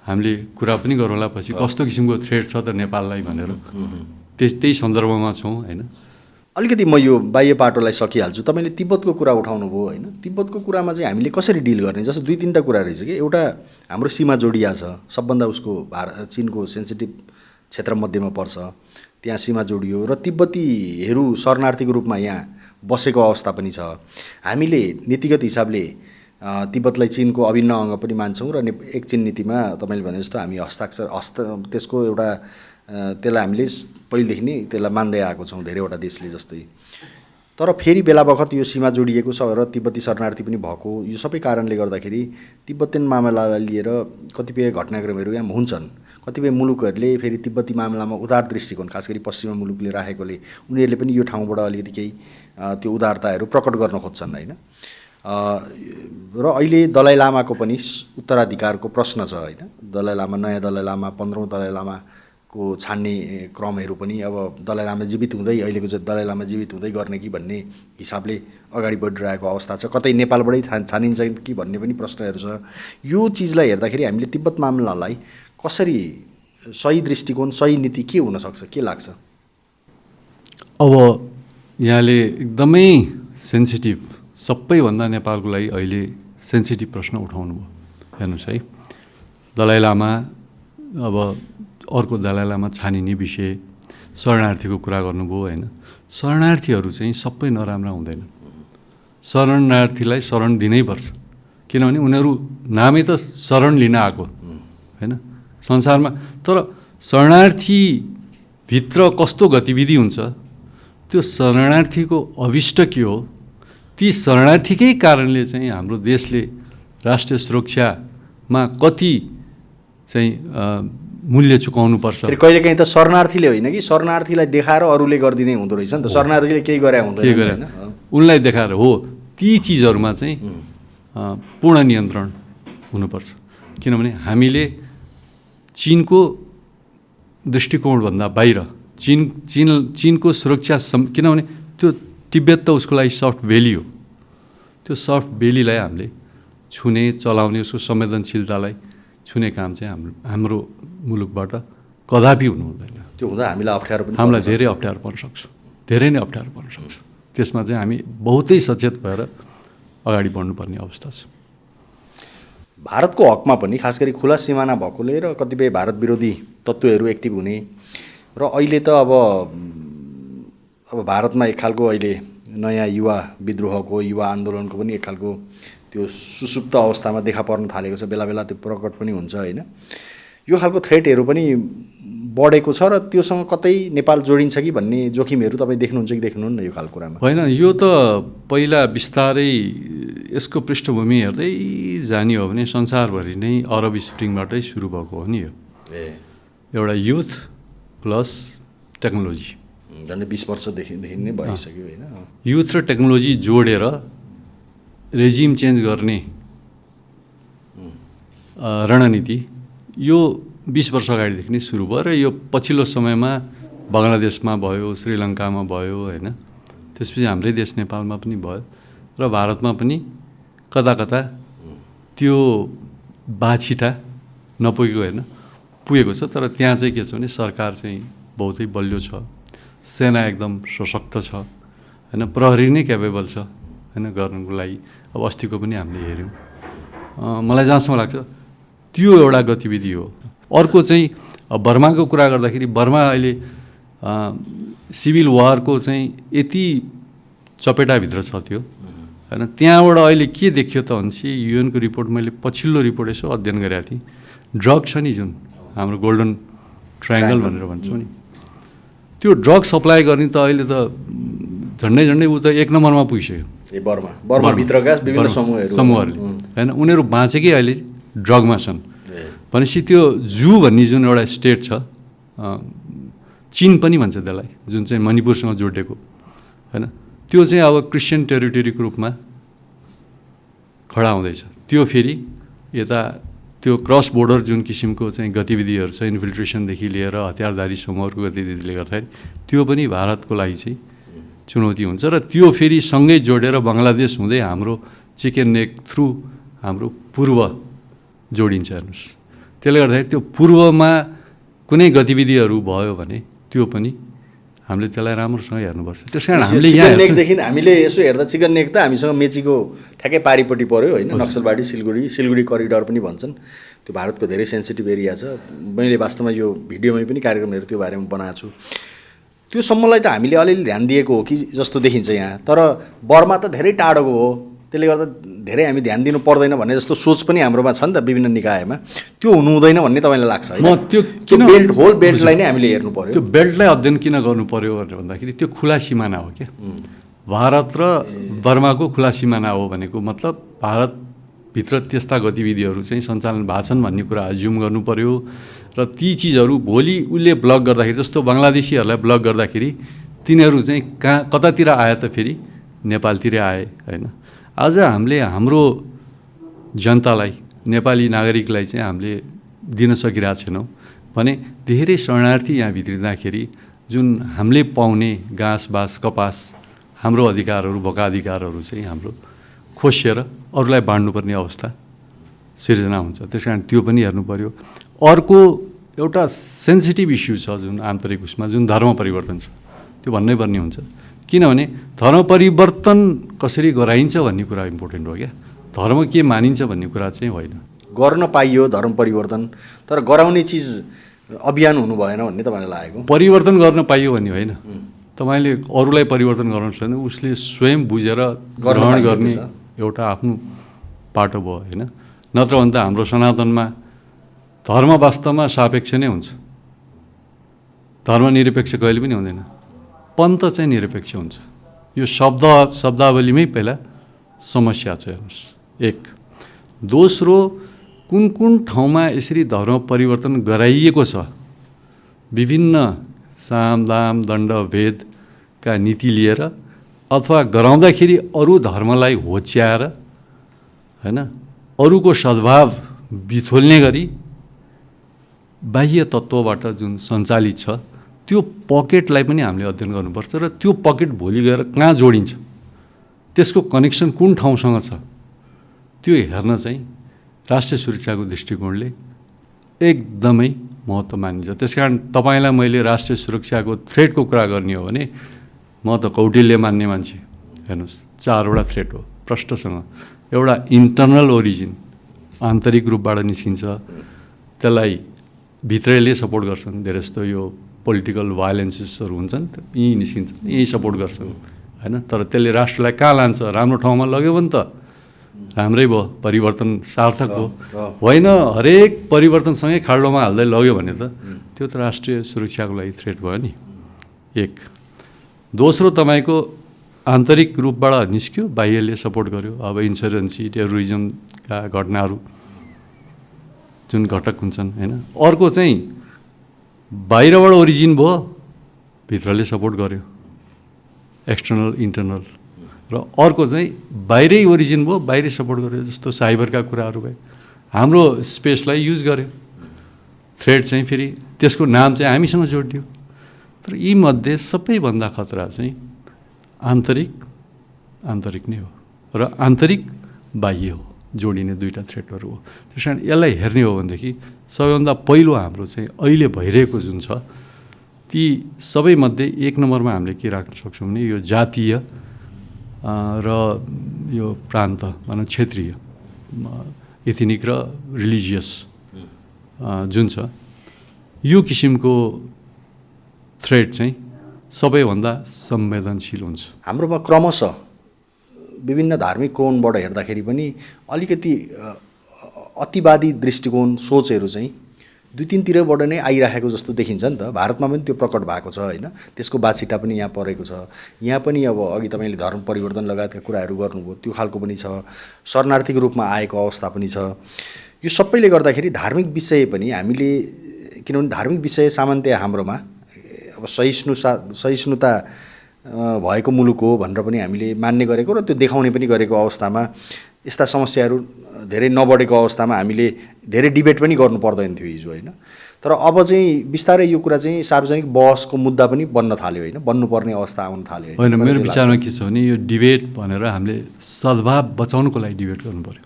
हामीले कुरा पनि गरौँला पछि कस्तो किसिमको थ्रेट छ त नेपाललाई भनेर त्यही सन्दर्भमा छौँ, होइन। अलिकति म यो बाह्य पाटोलाई सकिहाल्छु। तपाईँले तिब्बतको कुरा उठाउनु भयो, होइन। तिब्बतको कुरामा चाहिँ हामीले कसरी डिल गर्ने, जस्तो 2-3टा कुरा रहेछ कि। एउटा हाम्रो सीमा जोडिया छ, सबभन्दा उसको चीनको सेन्सिटिभ क्षेत्र मध्येमा पर्छ, त्यहाँ सीमा जोडियो र तिब्बतीहरू शरणार्थीको रूपमा यहाँ बसेको अवस्था पनि छ। हामीले नीतिगत हिसाबले तिब्बतलाई चीनको अभिन्न अङ्ग पनि मान्छौँ र एक चीन नीतिमा तपाईँले भने जस्तो हामी त्यसको एउटा त्यसलाई हामीले पहिलेदेखि नै त्यसलाई मान्दै आएको छौँ धेरैवटा देशले जस्तै। तर फेरि बेला बखत यो सीमा जोडिएको छ र तिब्बती शरणार्थी पनि भएको, यो सबै कारणले गर्दाखेरि तिब्बतीयन मामलालाई लिएर कतिपय घटनाक्रमहरू यहाँ हुन्छन्। कतिपय मुलुकहरूले फेरि तिब्बती मामलामा उदार दृष्टिकोण, खास गरी पश्चिमा मुलुकले राखेकोले उनीहरूले पनि यो ठाउँबाट अलिकति केही त्यो उदारताहरू प्रकट गर्न खोज्छन्, होइन। र अहिले दलाई लामाको पनि उत्तराधिकारको प्रश्न छ, होइन। दलाई लामा, नयाँ दलाई लामा, 15औं दलाई लामाको छान्ने क्रमहरू पनि अब दलाई लामा जीवित हुँदै, अहिलेको चाहिँ दलाई लामा जीवित हुँदै गर्ने कि भन्ने हिसाबले अगाडि बढिरहेको अवस्था छ। कतै नेपालबाटै छानिन्छ कि भन्ने पनि प्रश्नहरू छ। यो चिजलाई हेर्दाखेरि हामीले तिब्बत मामलालाई कसरी सही दृष्टिकोण, सही नीति के हुनसक्छ, के लाग्छ? अब यहाँले एकदमै सेन्सिटिभ, सबैभन्दा नेपालको लागि अहिले सेन्सिटिभ प्रश्न उठाउनु भयो। हेर्नुहोस् है, दलाइ लामा, अब अर्को दलाइ लामा छानिने विषय, शरणार्थीको कुरा गर्नुभयो होइन। शरणार्थीहरू चाहिँ सबै नराम्रा हुँदैन। शरणार्थीलाई शरण दिनैपर्छ, किनभने उनीहरू नामै त शरण लिन आएको होइन संसारमा। तर शरणार्थीभित्र कस्तो गतिविधि हुन्छ, त्यो शरणार्थीको अभिष्ट के हो, ती शरणार्थीकै कारणले चाहिँ हाम्रो देशले राष्ट्रिय सुरक्षामा कति चाहिँ मूल्य चुकाउनुपर्छ। फेरि कहिलेकाहीँ त शरणार्थीले होइन कि शरणार्थीलाई देखाएर अरूले गरिदिने हुँदो रहेछ नि त। शरणार्थीले केही गरे हुँदैन, के गरे उनलाई देखाएर हो। ती चिजहरूमा चाहिँ पूर्ण नियन्त्रण हुनुपर्छ, किनभने हामीले चीनको दृष्टिकोणभन्दा बाहिर चीनको सुरक्षा किनभने त्यो तिब्बत त उसको लागि सफ्ट भ्याली हो। त्यो सफ्ट भ्यालीलाई हामीले छुने, चलाउने, उसको संवेदनशीलतालाई छुने काम चाहिँ हाम्रो मुलुकबाट कदापि हुनु हुँदैन। त्यो हुँदा हामीलाई अप्ठ्यारो पनि, हामीलाई धेरै अप्ठ्यारो पर्न सक्छ, धेरै नै अप्ठ्यारो पर्न सक्छ। त्यसमा चाहिँ हामी बहुतै सचेत भएर अगाडि बढ्नुपर्ने अवस्था छ। भारतको हकमा पनि खास गरी खुला सिमाना भएकोले र कतिपय भारत विरोधी तत्त्वहरू एक्टिभ हुने र अहिले त अब भारतमा एक खालको अहिले नयाँ युवा विद्रोहको, युवा आन्दोलनको पनि एक खालको त्यो सुसुप्त अवस्थामा देखा पर्न थालेको छ। बेला बेला त्यो प्रकट पनि हुन्छ होइन। यो खालको थ्रेटहरू पनि बढेको छ र त्योसँग कतै नेपाल जोडिन्छ कि भन्ने जोखिमहरू तपाईँ देख्नुहुन्छ कि देख्नुहुन्न यो खालको कुरामा? होइन, यो त पहिला बिस्तारै यसको पृष्ठभूमि हेर्दै जाने हो भने संसारभरि नै अरब स्प्रिङबाटै सुरु भएको हो नि यो। एउटा युथ प्लस टेक्नोलोजी, झन्डै 20 वर्षदेखि नै भइसक्यो होइन। युथ र टेक्नोलोजी जोडेर रेजिम चेन्ज गर्ने रणनीति यो 20 वर्ष अगाडिदेखि नै सुरु भयो र यो पछिल्लो समयमा बङ्गलादेशमा भयो, श्रीलङ्कामा भयो होइन। त्यसपछि हाम्रै देश नेपालमा पनि भयो र भारतमा पनि कता कता त्यो बाछिटा नपुगेको होइन, पुगेको छ। तर त्यहाँ चाहिँ के छ भने सरकार चाहिँ बहुतै बलियो छ, सेना एकदम सशक्त छ होइन, प्रहरी नै क्यापेबल छ होइन गर्नुको लागि। अब अस्तिको पनि हामीले हेऱ्यौँ। मलाई जहाँसम्म लाग्छ त्यो एउटा गतिविधि हो। अर्को चाहिँ बर्माको कुरा गर्दाखेरि बर्मा अहिले सिभिल वारको चाहिँ यति चपेटाभित्र छ त्यो होइन। त्यहाँबाट अहिले के देखियो त भनेपछि युएनको रिपोर्ट, मैले पछिल्लो रिपोर्ट यसो अध्ययन गरेको थिएँ, ड्रग छ नि जुन हाम्रो गोल्डन ट्रायङ्गल भनेर भन्छौँ नि, त्यो ड्रग सप्लाई गर्ने त अहिले त झन्डै ऊ त 1 नम्बरमा पुगिसक्यो। बर्माभित्रका विभिन्न समूहहरूले होइन, उनीहरू बाँचेकै अहिले ड्रगमा छन्। भनेपछि त्यो जू भन्ने जुन एउटा स्टेट छ, चीन पनि भन्छ त्यसलाई, जुन चाहिँ मणिपुरसँग जोडिएको होइन, त्यो चाहिँ अब क्रिस्चियन टेरिटोरीको रूपमा खडा हुँदैछ। त्यो फेरि यता त्यो क्रस बोर्डर जुन किसिमको चाहिँ गतिविधिहरू छ, इन्फिल्ट्रेसनदेखि लिएर हतियारधारी समूहहरूको गतिविधिले गर्दाखेरि त्यो पनि भारतको लागि चाहिँ चुनौती हुन्छ। र त्यो फेरि सँगै जोडेर बङ्गलादेश हुँदै हाम्रो चिकन नेक थ्रु हाम्रो पूर्व जोडिन्छ। हेर्नुहोस्, त्यसले गर्दाखेरि त्यो पूर्वमा कुनै गतिविधिहरू भयो भने त्यो पनि हामीले त्यसलाई राम्रोसँग हेर्नुपर्छ। त्यस कारण हामीले यहाँ नेकदेखि हामीले यसो हेर्दा चिकन नेक त हामीसँग मेचीको ठ्याक्कै पारिपट्टि पऱ्यो होइन। नक्सलबाडी सिलगढी करिडर पनि भन्छन्। त्यो भारतको धेरै सेन्सिटिभ एरिया छ। मैले वास्तवमा यो भिडियोमै पनि कार्यक्रमहरू त्यो बारेमा बनाएको छु। त्यो सम्मलाई त हामीले अलिअलि ध्यान दिएको हो कि जस्तो देखिन्छ यहाँ। तर बर्मा त धेरै टाढोको हो, त्यसले गर्दा धेरै हामी ध्यान दिनु पर्दैन भन्ने जस्तो सोच पनि हाम्रोमा छ नि त विभिन्न निकायमा। त्यो हुनु हुँदैन भन्ने तपाईँलाई लाग्छ? त्यो होल बेल्टलाई नै हामीले हेर्नु पर्यो। त्यो बेल्टलाई अध्ययन किन गर्नु पर्यो भनेर भन्दाखेरि त्यो खुला सिमाना हो क्या। भारत र बर्माको खुला सिमाना हो भनेको मतलब भारतभित्र त्यस्ता गतिविधिहरू चाहिँ सञ्चालन भएको छन् भन्ने कुरा एज्युम गर्नु पर्यो। र ती चिजहरू भोलि उसले ब्लक गर्दाखेरि, जस्तो बङ्गलादेशीहरूलाई ब्लक गर्दाखेरि तिनीहरू चाहिँ कतातिर आए त फेरि नेपालतिरै आए होइन। आज हामीले हाम्रो जनतालाई, नेपाली नागरिकलाई चाहिँ हामीले दिन सकिरहेको छैनौँ भने धेरै शरणार्थी यहाँ भित्रिँदाखेरि जुन हामीले पाउने घाँस बाँस कपास, हाम्रो अधिकारहरू, भोका अधिकारहरू चाहिँ हाम्रो खोसिएर अरूलाई बाँड्नुपर्ने अवस्था सिर्जना हुन्छ। त्यस कारण त्यो पनि हेर्नु पर्यो। अर्को एउटा सेन्सिटिभ इस्यु छ जुन आन्तरिक उसमा, जुन धर्म परिवर्तन छ। त्यो भन्नै पर्ने हुन्छ। किनभने धर्म परिवर्तन कसरी गराइन्छ भन्ने कुरा इम्पोर्टेन्ट हो क्या, धर्म के मानिन्छ भन्ने कुरा चाहिँ होइन। गर्न पाइयो धर्म परिवर्तन, तर गराउने चिज अभियान हुनु भएन भन्ने तपाईँलाई लागेको? परिवर्तन गर्न पाइयो भन्ने होइन, तपाईँले अरूलाई परिवर्तन गराउनु सक्दैन, उसले स्वयं बुझेर ग्रहण गर्ने एउटा आफ्नो पाटो भयो होइन। नत्र भने त हाम्रो सनातनमा धर्म वास्तवमा सापेक्ष नै हुन्छ, धर्मनिरपेक्ष कहिले पनि हुँदैन, पन्थ चाहिँ निरपेक्ष हुन्छ। यो शब्दावलीमै पहिला समस्या छ हेर्नुहोस्, एक। दोस्रो, कुन कुन ठाउँमा यसरी धर्म परिवर्तन गराइएको छ, विभिन्न साम दाम दण्ड भेदका नीति लिएर अथवा गराउँदाखेरि अरू धर्मलाई होच्याएर होइन, अरूको सद्भाव बिथोल्ने गरी बाह्य तत्त्वबाट जुन सञ्चालित छ त्यो पकेटलाई पनि हामीले अध्ययन गर्नुपर्छ र त्यो पकेट भोलि गएर कहाँ जोडिन्छ, त्यसको कनेक्सन कुन ठाउँसँग छ त्यो हेर्न चाहिँ राष्ट्रिय सुरक्षाको दृष्टिकोणले एकदमै महत्त्व मानिन्छ। त्यसकारण तपाईँलाई मैले राष्ट्रिय सुरक्षाको थ्रेटको कुरा गर्ने हो भने म त कौटिल्य मान्ने मान्छे। हेर्नुहोस्, 4वटा थ्रेट हो प्रष्टसँग। एउटा इन्टर्नल ओरिजिन, आन्तरिक रूपबाट निस्किन्छ, त्यसलाई भित्रैले सपोर्ट गर्छन्, धेरै जस्तो यो पोलिटिकल भायोलेन्सेसहरू हुन्छन् यहीँ निस्किन्छन्, यहीँ सपोर्ट गर्छन् होइन। तर त्यसले राष्ट्रलाई कहाँ लान्छ, राम्रो ठाउँमा लग्यो भने त राम्रै भयो, परिवर्तन सार्थक हो। होइन हरेक परिवर्तनसँगै खाल्डोमा हाल्दै लग्यो भने त त्यो त राष्ट्रिय सुरक्षाको लागि थ्रेट भयो नि, एक। दोस्रो, तपाईँको आन्तरिक रूपबाट निस्क्यो, बाह्यले सपोर्ट गर्यो, अब इन्सरेन्सी टेरोरिजमका घटनाहरू जुन घटक हुन्छन् होइन। अर्को चाहिँ बाहिरबाट ओरिजिन भयो, भित्रले सपोर्ट गर्यो, एक्सटर्नल इन्टर्नल। र अर्को चाहिँ बाहिरै ओरिजिन भयो, बाहिरै सपोर्ट गर्यो, जस्तो साइबरका कुराहरू भए, हाम्रो स्पेसलाई युज गर्यो, थ्रेड चाहिँ फेरि त्यसको नाम चाहिँ हामीसँग जोडियो। तर यीमध्ये सबैभन्दा खतरा चाहिँ आन्तरिक नै हो र आन्तरिक बाह्य हो, जोडिने दुईवटा थ्रेटहरू हो। त्यस कारण यसलाई हेर्ने हो भनेदेखि सबैभन्दा पहिलो हाम्रो चाहिँ अहिले भइरहेको जुन छ ती सबैमध्ये एक नम्बरमा हामीले के राख्न सक्छौँ भने यो जातीय र यो प्रान्त भनौँ क्षेत्रीय एथनिक र रिलिजियस जुन छ यो किसिमको थ्रेड चाहिँ सबैभन्दा संवेदनशील हुन्छ। हाम्रोमा क्रमशः विभिन्न धार्मिक कोणबाट हेर्दाखेरि पनि अलिकति अतिवादी दृष्टिकोण सोचहरू चाहिँ दुई तिनतिरबाट नै आइराखेको जस्तो देखिन्छ नि त। भारतमा पनि त्यो प्रकट भएको छ होइन, त्यसको बाछिटा पनि यहाँ परेको छ। यहाँ पनि अब अघि तपाईँले धर्म परिवर्तन लगायतका कुराहरू गर्नुभयो, त्यो खालको पनि छ, शरणार्थीको रूपमा आएको अवस्था पनि छ। यो सबैले गर्दाखेरि धार्मिक विषय पनि हामीले, किनभने धार्मिक विषय सामान्यतया हाम्रोमा अब सहिष्णुता भएको मुलुक हो भनेर पनि हामीले मान्ने गरेको र त्यो देखाउने पनि गरेको अवस्थामा यस्ता समस्याहरू धेरै नबढेको अवस्थामा हामीले धेरै डिबेट पनि गर्नु पर्दैन थियो हिजो होइन। तर अब चाहिँ बिस्तारै यो कुरा चाहिँ सार्वजनिक बहसको मुद्दा पनि बन्न थाल्यो होइन, बन्नुपर्ने अवस्था आउन थाल्यो होइन। मेरो विचारमा के छ भने यो डिबेट भनेर हामीले सद्भाव बचाउनको लागि डिबेट गर्नु पऱ्यो,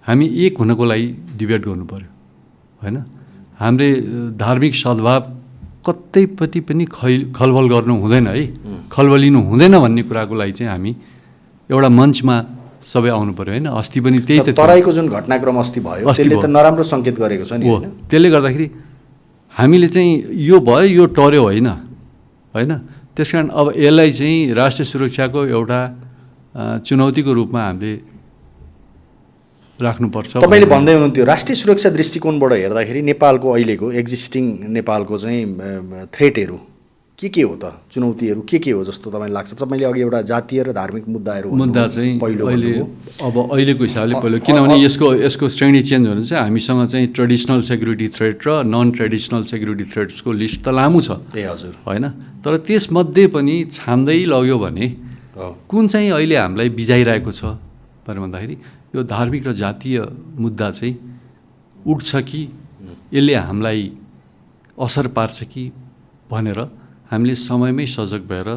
हामी एक हुनको लागि डिबेट गर्नु पऱ्यो होइन। हामीले धार्मिक सद्भाव कतैपट्टि पनि खलबल गर्नु हुँदैन है, खलबलिनु हुँदैन भन्ने कुराको लागि चाहिँ हामी एउटा मञ्चमा सबै आउनु पऱ्यो होइन। अस्ति पनि त्यही त तराईको जुन घटनाक्रम अस्ति भयो त्यसले त नराम्रो सङ्केत गरेको छ नि होइन। त्यसले गर्दाखेरि हामीले चाहिँ यो भयो यो टर्यो होइन होइन। त्यस कारण अब यसलाई चाहिँ राष्ट्रिय सुरक्षाको एउटा चुनौतीको रूपमा हामीले राख्नुपर्छ। तपाईँले भन्दै हुनुहुन्थ्यो राष्ट्रिय सुरक्षा दृष्टिकोणबाट हेर्दाखेरि नेपालको अहिलेको एक्जिस्टिङ नेपालको चाहिँ थ्रेटहरू के हो त, चुनौतीहरू के हो जस्तो तपाईँलाई लाग्छ? तपाईँले अघि एउटा जातीय र धार्मिक मुद्दा चाहिँ अहिले अब अहिलेको हिसाबले पहिलो, किनभने यसको श्रेणी चेन्ज हुनु चाहिँ हामीसँग चाहिँ ट्रेडिसनल सेक्युरिटी थ्रेट र नन ट्रेडिसनल सेक्युरिटी थ्रेट्सको लिस्ट त लामो छ हजुर होइन। तर त्यसमध्ये पनि छान्दै लग्यो भने कुन चाहिँ अहिले हामीलाई बिजाइरहेको छ भनेर भन्दाखेरि यो धार्मिक र जातीय मुद्दा चाहिँ उठ्छ कि यसले हामीलाई असर पार्छ कि भनेर हामीले समयमै सजग भएर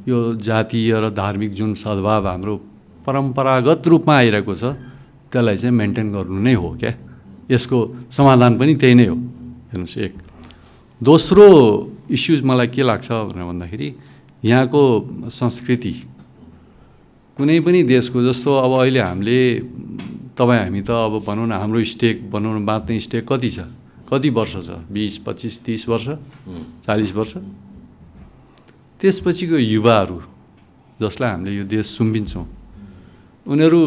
यो जातीय र धार्मिक जुन सद्भाव हाम्रो परम्परागत रूपमा आइरहेको छ त्यसलाई चाहिँ मेन्टेन गर्नु नै हो क्या। यसको समाधान पनि त्यही नै हो हेर्नुहोस्, एक। दोस्रो इस्युज मलाई के लाग्छ भनेर भन्दाखेरि यहाँको संस्कृति कुनै पनि देशको जस्तो अब अहिले हामीले हामी त अब भनौँ न हाम्रो स्टेक भनौँ न बाँच्ने स्टेक कति छ, कति वर्ष छ, 20, 25, 30 वर्ष, 40 वर्ष। त्यसपछिको युवाहरू जसलाई हामीले यो देश सुम्पिन्छौँ उनीहरू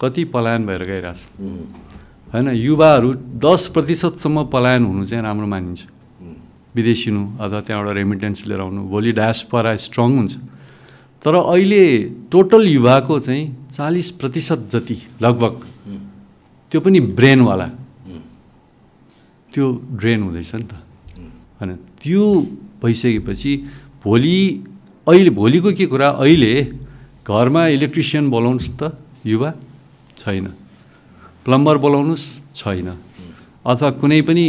कति पलायन भएर गइरहेछ होइन। युवाहरू 10% पलायन हुनु चाहिँ राम्रो मानिन्छ, विदेशिनु अथवा त्यहाँबाट रेमिटेन्स लिएर आउनु, भोलि डायस्पोरा स्ट्रङ हुन्छ। तर अहिले टोटल युवाको चाहिँ 40% जति लगभग त्यो पनि ब्रेनवाला त्यो ड्रेन हुँदैछ नि त होइन। त्यो भइसकेपछि भोलिको के कुरा, अहिले घरमा इलेक्ट्रिसियन बोलाउनुहोस् त युवा छैन, प्लम्बर बोलाउनुहोस् छैन, अथवा कुनै पनि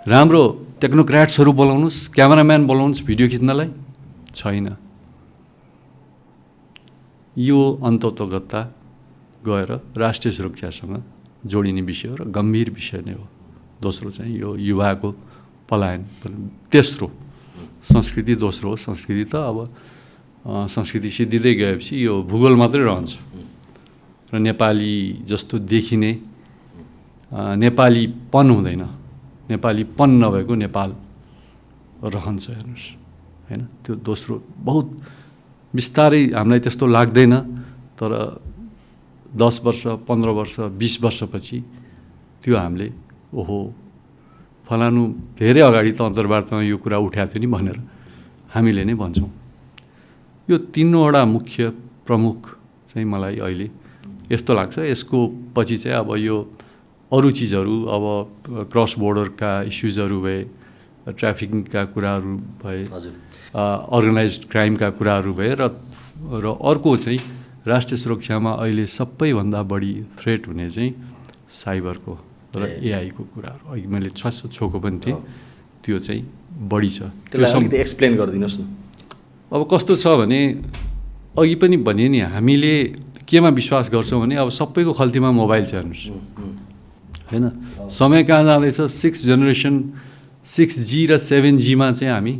राम्रो टेक्नोक्राट्सहरू बोलाउनुहोस्, क्यामेराम्यान बोलाउनुहोस् भिडियो खिच्नलाई छैन। यो अन्ततोगत्ता गएर राष्ट्रिय सुरक्षासँग जोडिने विषय हो र गम्भीर विषय नै हो। दोस्रो चाहिँ यो युवाको पलायन, तेस्रो संस्कृति, दोस्रो हो संस्कृति। त अब संस्कृति सिद्धिँदै गएपछि यो भूगोल मात्रै रहन्छ र नेपाली जस्तो देखिने नेपालीपन हुँदैन, नेपालीपन नभएको नेपाल रहन्छ हेर्नुहोस् होइन। त्यो दोस्रो बहुत बिस्तारै हामीलाई त्यस्तो लाग्दैन, तर 10 वर्ष, 15 वर्ष, 20 वर्षपछि त्यो हामीले ओहो फलानु धेरै अगाडि त अन्तर्वार्तामा यो कुरा उठाएको थियो नि भनेर हामीले नै भन्छौँ। यो तीनवटा मुख्य प्रमुख चाहिँ मलाई अहिले यस्तो लाग्छ। यसको पछि चाहिँ अब यो अरू चिजहरू, अब क्रस बोर्डरका इस्युजहरू भए, ट्राफिकिङका कुराहरू भए, अर्गनाइज्ड क्राइमका कुराहरू भए र अर्को चाहिँ राष्ट्रिय सुरक्षामा अहिले सबैभन्दा बढी थ्रेट हुने चाहिँ साइबरको र एआईको कुराहरू। अघि मैले छोएको पनि थिएँ, त्यो चाहिँ बढी छ। त्यो एक्सप्लेन गरिदिनुहोस् न। अब कस्तो छ भने अघि पनि भने नि, हामीले केमा विश्वास गर्छौँ भने अब सबैको खल्तीमा मोबाइल छ हेर्नुहोस् होइन। समय कहाँ जाँदैछ, 6th जेनेरेसन 6G र 7Gमा चाहिँ हामी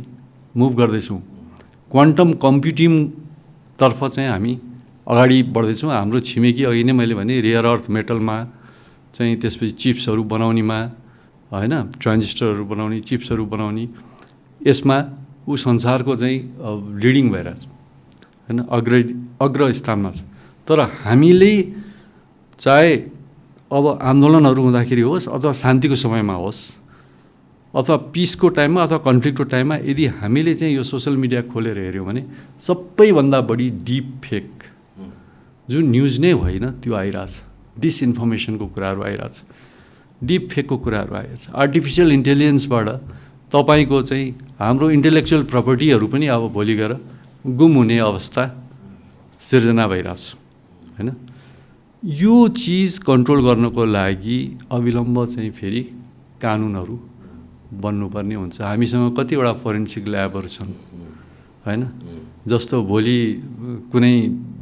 मुभ गर्दैछौँ। क्वान्टम कम्प्युटिङतर्फ चाहिँ हामी अगाडि बढ्दैछौँ। हाम्रो छिमेकी अघि नै मैले भने रेयर अर्थ मेटलमा चाहिँ, त्यसपछि चिप्सहरू बनाउनेमा होइन, ट्रान्जिस्टरहरू बनाउने, चिप्सहरू बनाउने, यसमा ऊ संसारको चाहिँ लिडिङ भइरहेछ होइन, अग्र स्थानमा छ। तर हामीले चाहे अब आन्दोलनहरू हुँदाखेरि होस् अथवा शान्तिको समयमा होस् अथवा पिसको टाइममा अथवा कन्फ्लिक्टको टाइममा, यदि हामीले चाहिँ यो सोसल मिडिया खोलेर हेऱ्यौँ भने सबैभन्दा बढी डिप फेक, जुन न्युज नै होइन त्यो आइरहेछ, डिसइन्फर्मेसनको कुराहरू आइरहेछ, डिप फेकको कुराहरू आइरहेछ। आर्टिफिसियल इन्टेलिजेन्सबाट तपाईँको चाहिँ हाम्रो इन्टेलेक्चुअल प्रपर्टीहरू पनि अब भोलि गएर गुम हुने अवस्था सिर्जना भइरहेछ होइन। यो चिज कन्ट्रोल गर्नको लागि अविलम्ब चाहिँ फेरि कानुनहरू बन्नुपर्ने हुन्छ। हामीसँग कतिवटा फोरेन्सिक ल्याबहरू छन् होइन, जस्तो भोलि कुनै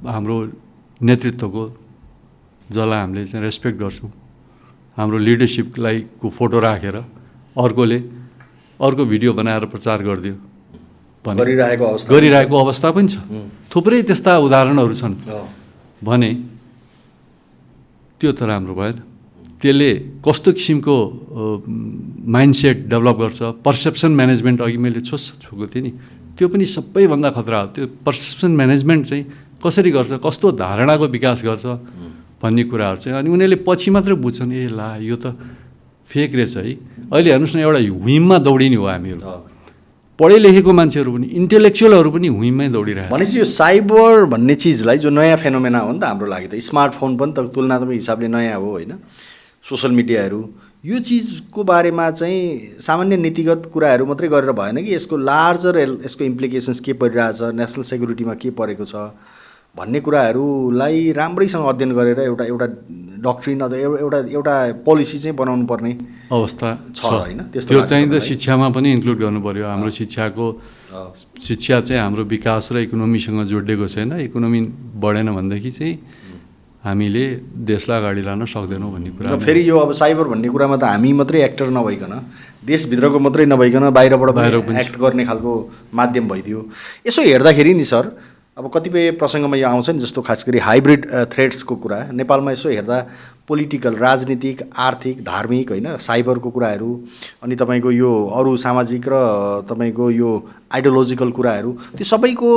हाम्रो नेतृत्वको जसलाई हामीले चाहिँ रेस्पेक्ट गर्छौँ, हाम्रो लिडरसिपलाई को फोटो राखेर अर्कोले अर्को भिडियो बनाएर प्रचार गरिदियो गरिरहेको अवस्था पनि छ। थुप्रै त्यस्ता उदाहरणहरू छन् भने त्यो त राम्रो भएन। त्यसले कस्तो किसिमको माइन्डसेट डेभलप गर्छ, पर्सेप्सन म्यानेजमेन्ट अघि मैले छोएको थिएँ नि, त्यो पनि सबैभन्दा खतरा हो। त्यो पर्सेप्सन म्यानेजमेन्ट चाहिँ कसरी गर्छ, कस्तो धारणाको विकास गर्छ भन्ने कुराहरू चाहिँ, अनि उनीहरूले पछि मात्रै बुझ्छन् ए ला यो त फेक रहेछ है। अहिले हेर्नुहोस् न, एउटा हुइममा दौडिने हो हामीहरू, पढे लेखेको मान्छेहरू पनि, इन्टेलेक्चुअलहरू पनि हुइममै दौडिरहेको। भनेपछि यो साइबर भन्ने चिजलाई जो नयाँ फेनोमेना हो नि त हाम्रो लागि, त स्मार्टफोन पनि त तुलनात्मक हिसाबले नयाँ हो होइन, सोसल मिडियाहरू, यो चिजको बारेमा चाहिँ सामान्य नीतिगत कुराहरू मात्रै गरेर भएन कि यसको लार्जर यसको इम्प्लिकेसन्स के परिरहेछ, नेसनल सेक्युरिटीमा के परेको छ भन्ने कुराहरूलाई राम्रैसँग अध्ययन गरेर एउटा एउटा डक्ट्रिन अथवा एउटा एउटा पोलिसी चाहिँ बनाउनु पर्ने अवस्था छ होइन। त्यो चाहिँ त शिक्षामा पनि इन्क्लुड गर्नु पर्यो। हाम्रो शिक्षा चाहिँ हाम्रो विकास र इकोनोमीसँग जोडिएको छैन। इकोनोमी बढेन भनेदेखि चाहिँ हामीले देशलाई अगाडि लान सक्दैनौँ भन्ने कुरा। फेरि यो अब साइबर भन्ने कुरामा त हामी मात्रै एक्टर नभइकन देशभित्रको मात्रै नभइकन बाहिरबाट बाहिर पनि एक्ट गर्ने खालको माध्यम भइदियो। यसो हेर्दाखेरि नि सर, अब कतिपय प्रसङ्गमा यो आउँछ नि, जस्तो खास गरी हाइब्रिड थ्रेट्सको कुरा नेपालमा यसो हेर्दा पोलिटिकल, राजनीतिक, आर्थिक, धार्मिक होइन, साइबरको कुराहरू, अनि तपाईँको यो अरू सामाजिक र तपाईँको यो आइडियोलोजिकल कुराहरू, त्यो सबैको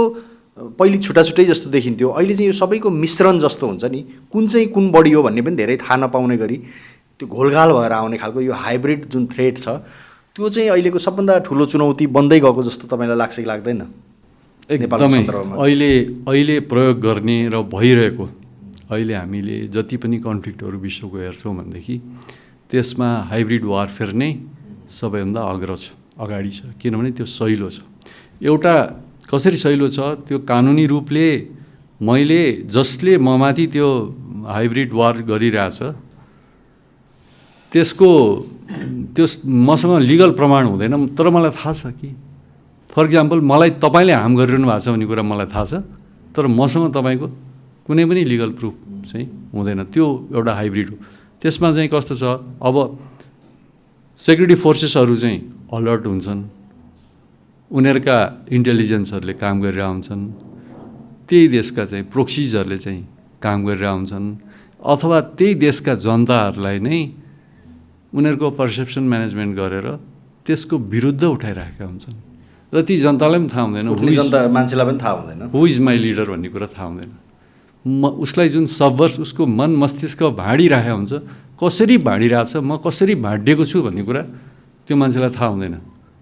पहिले छुट्टा छुट्टै जस्तो देखिन्थ्यो। अहिले चाहिँ यो सबैको मिश्रण जस्तो हुन्छ नि, कुन चाहिँ कुन बढी हो भन्ने पनि धेरै थाहा नपाउने गरी त्यो घोलघाल भएर आउने खालको यो हाइब्रिड जुन थ्रेट छ, त्यो चाहिँ अहिलेको सबभन्दा ठुलो चुनौती बन्दै गएको जस्तो तपाईँलाई लाग्छ कि लाग्दैन? एकदमै अहिले प्रयोग गर्ने र भइरहेको, अहिले हामीले जति पनि कन्फ्लिक्टहरू विश्वको हेर्छौँ भनेदेखि त्यसमा हाइब्रिड वारफेयर नै सबैभन्दा अगाडि छ। किनभने त्यो सहिलो छ। एउटा कसरी सहिलो छ, त्यो कानुनी रूपले मैले जसले ममाथि त्यो हाइब्रिड वार गरिरहेछ त्यो मसँग लिगल प्रमाण हुँदैन, तर मलाई थाहा छ कि फर इक्जाम्पल मलाई तपाईँले हार्म गरिरहनु भएको छ भन्ने कुरा मलाई थाहा छ, तर मसँग तपाईँको कुनै पनि लिगल प्रुफ चाहिँ हुँदैन। त्यो एउटा हाइब्रिड हो। त्यसमा चाहिँ कस्तो छ, अब सेक्युरिटी फोर्सेसहरू चाहिँ अलर्ट हुन्छन्, उनीहरूका इन्टेलिजेन्सहरूले काम गरेर हुन्छन्, त्यही देशका चाहिँ प्रोक्सिजहरूले चाहिँ काम गरेर हुन्छन्, अथवा त्यही देशका जनताहरूलाई नै उनीहरूको पर्सेप्सन म्यानेजमेन्ट गरेर त्यसको विरुद्ध उठाइरहेका हुन्छन् र ती जनतालाई पनि थाहा हुँदैन, मान्छेलाई पनि थाहा हुँदैन हु इज माई लिडर भन्ने कुरा थाहा हुँदैन। उसलाई जुन सबवर्स उसको मन मस्तिष्क भाँडिरहेको हुन्छ, कसरी भाँडिरहेछ, म कसरी भाँडिएको छु भन्ने कुरा त्यो मान्छेलाई थाहा हुँदैन।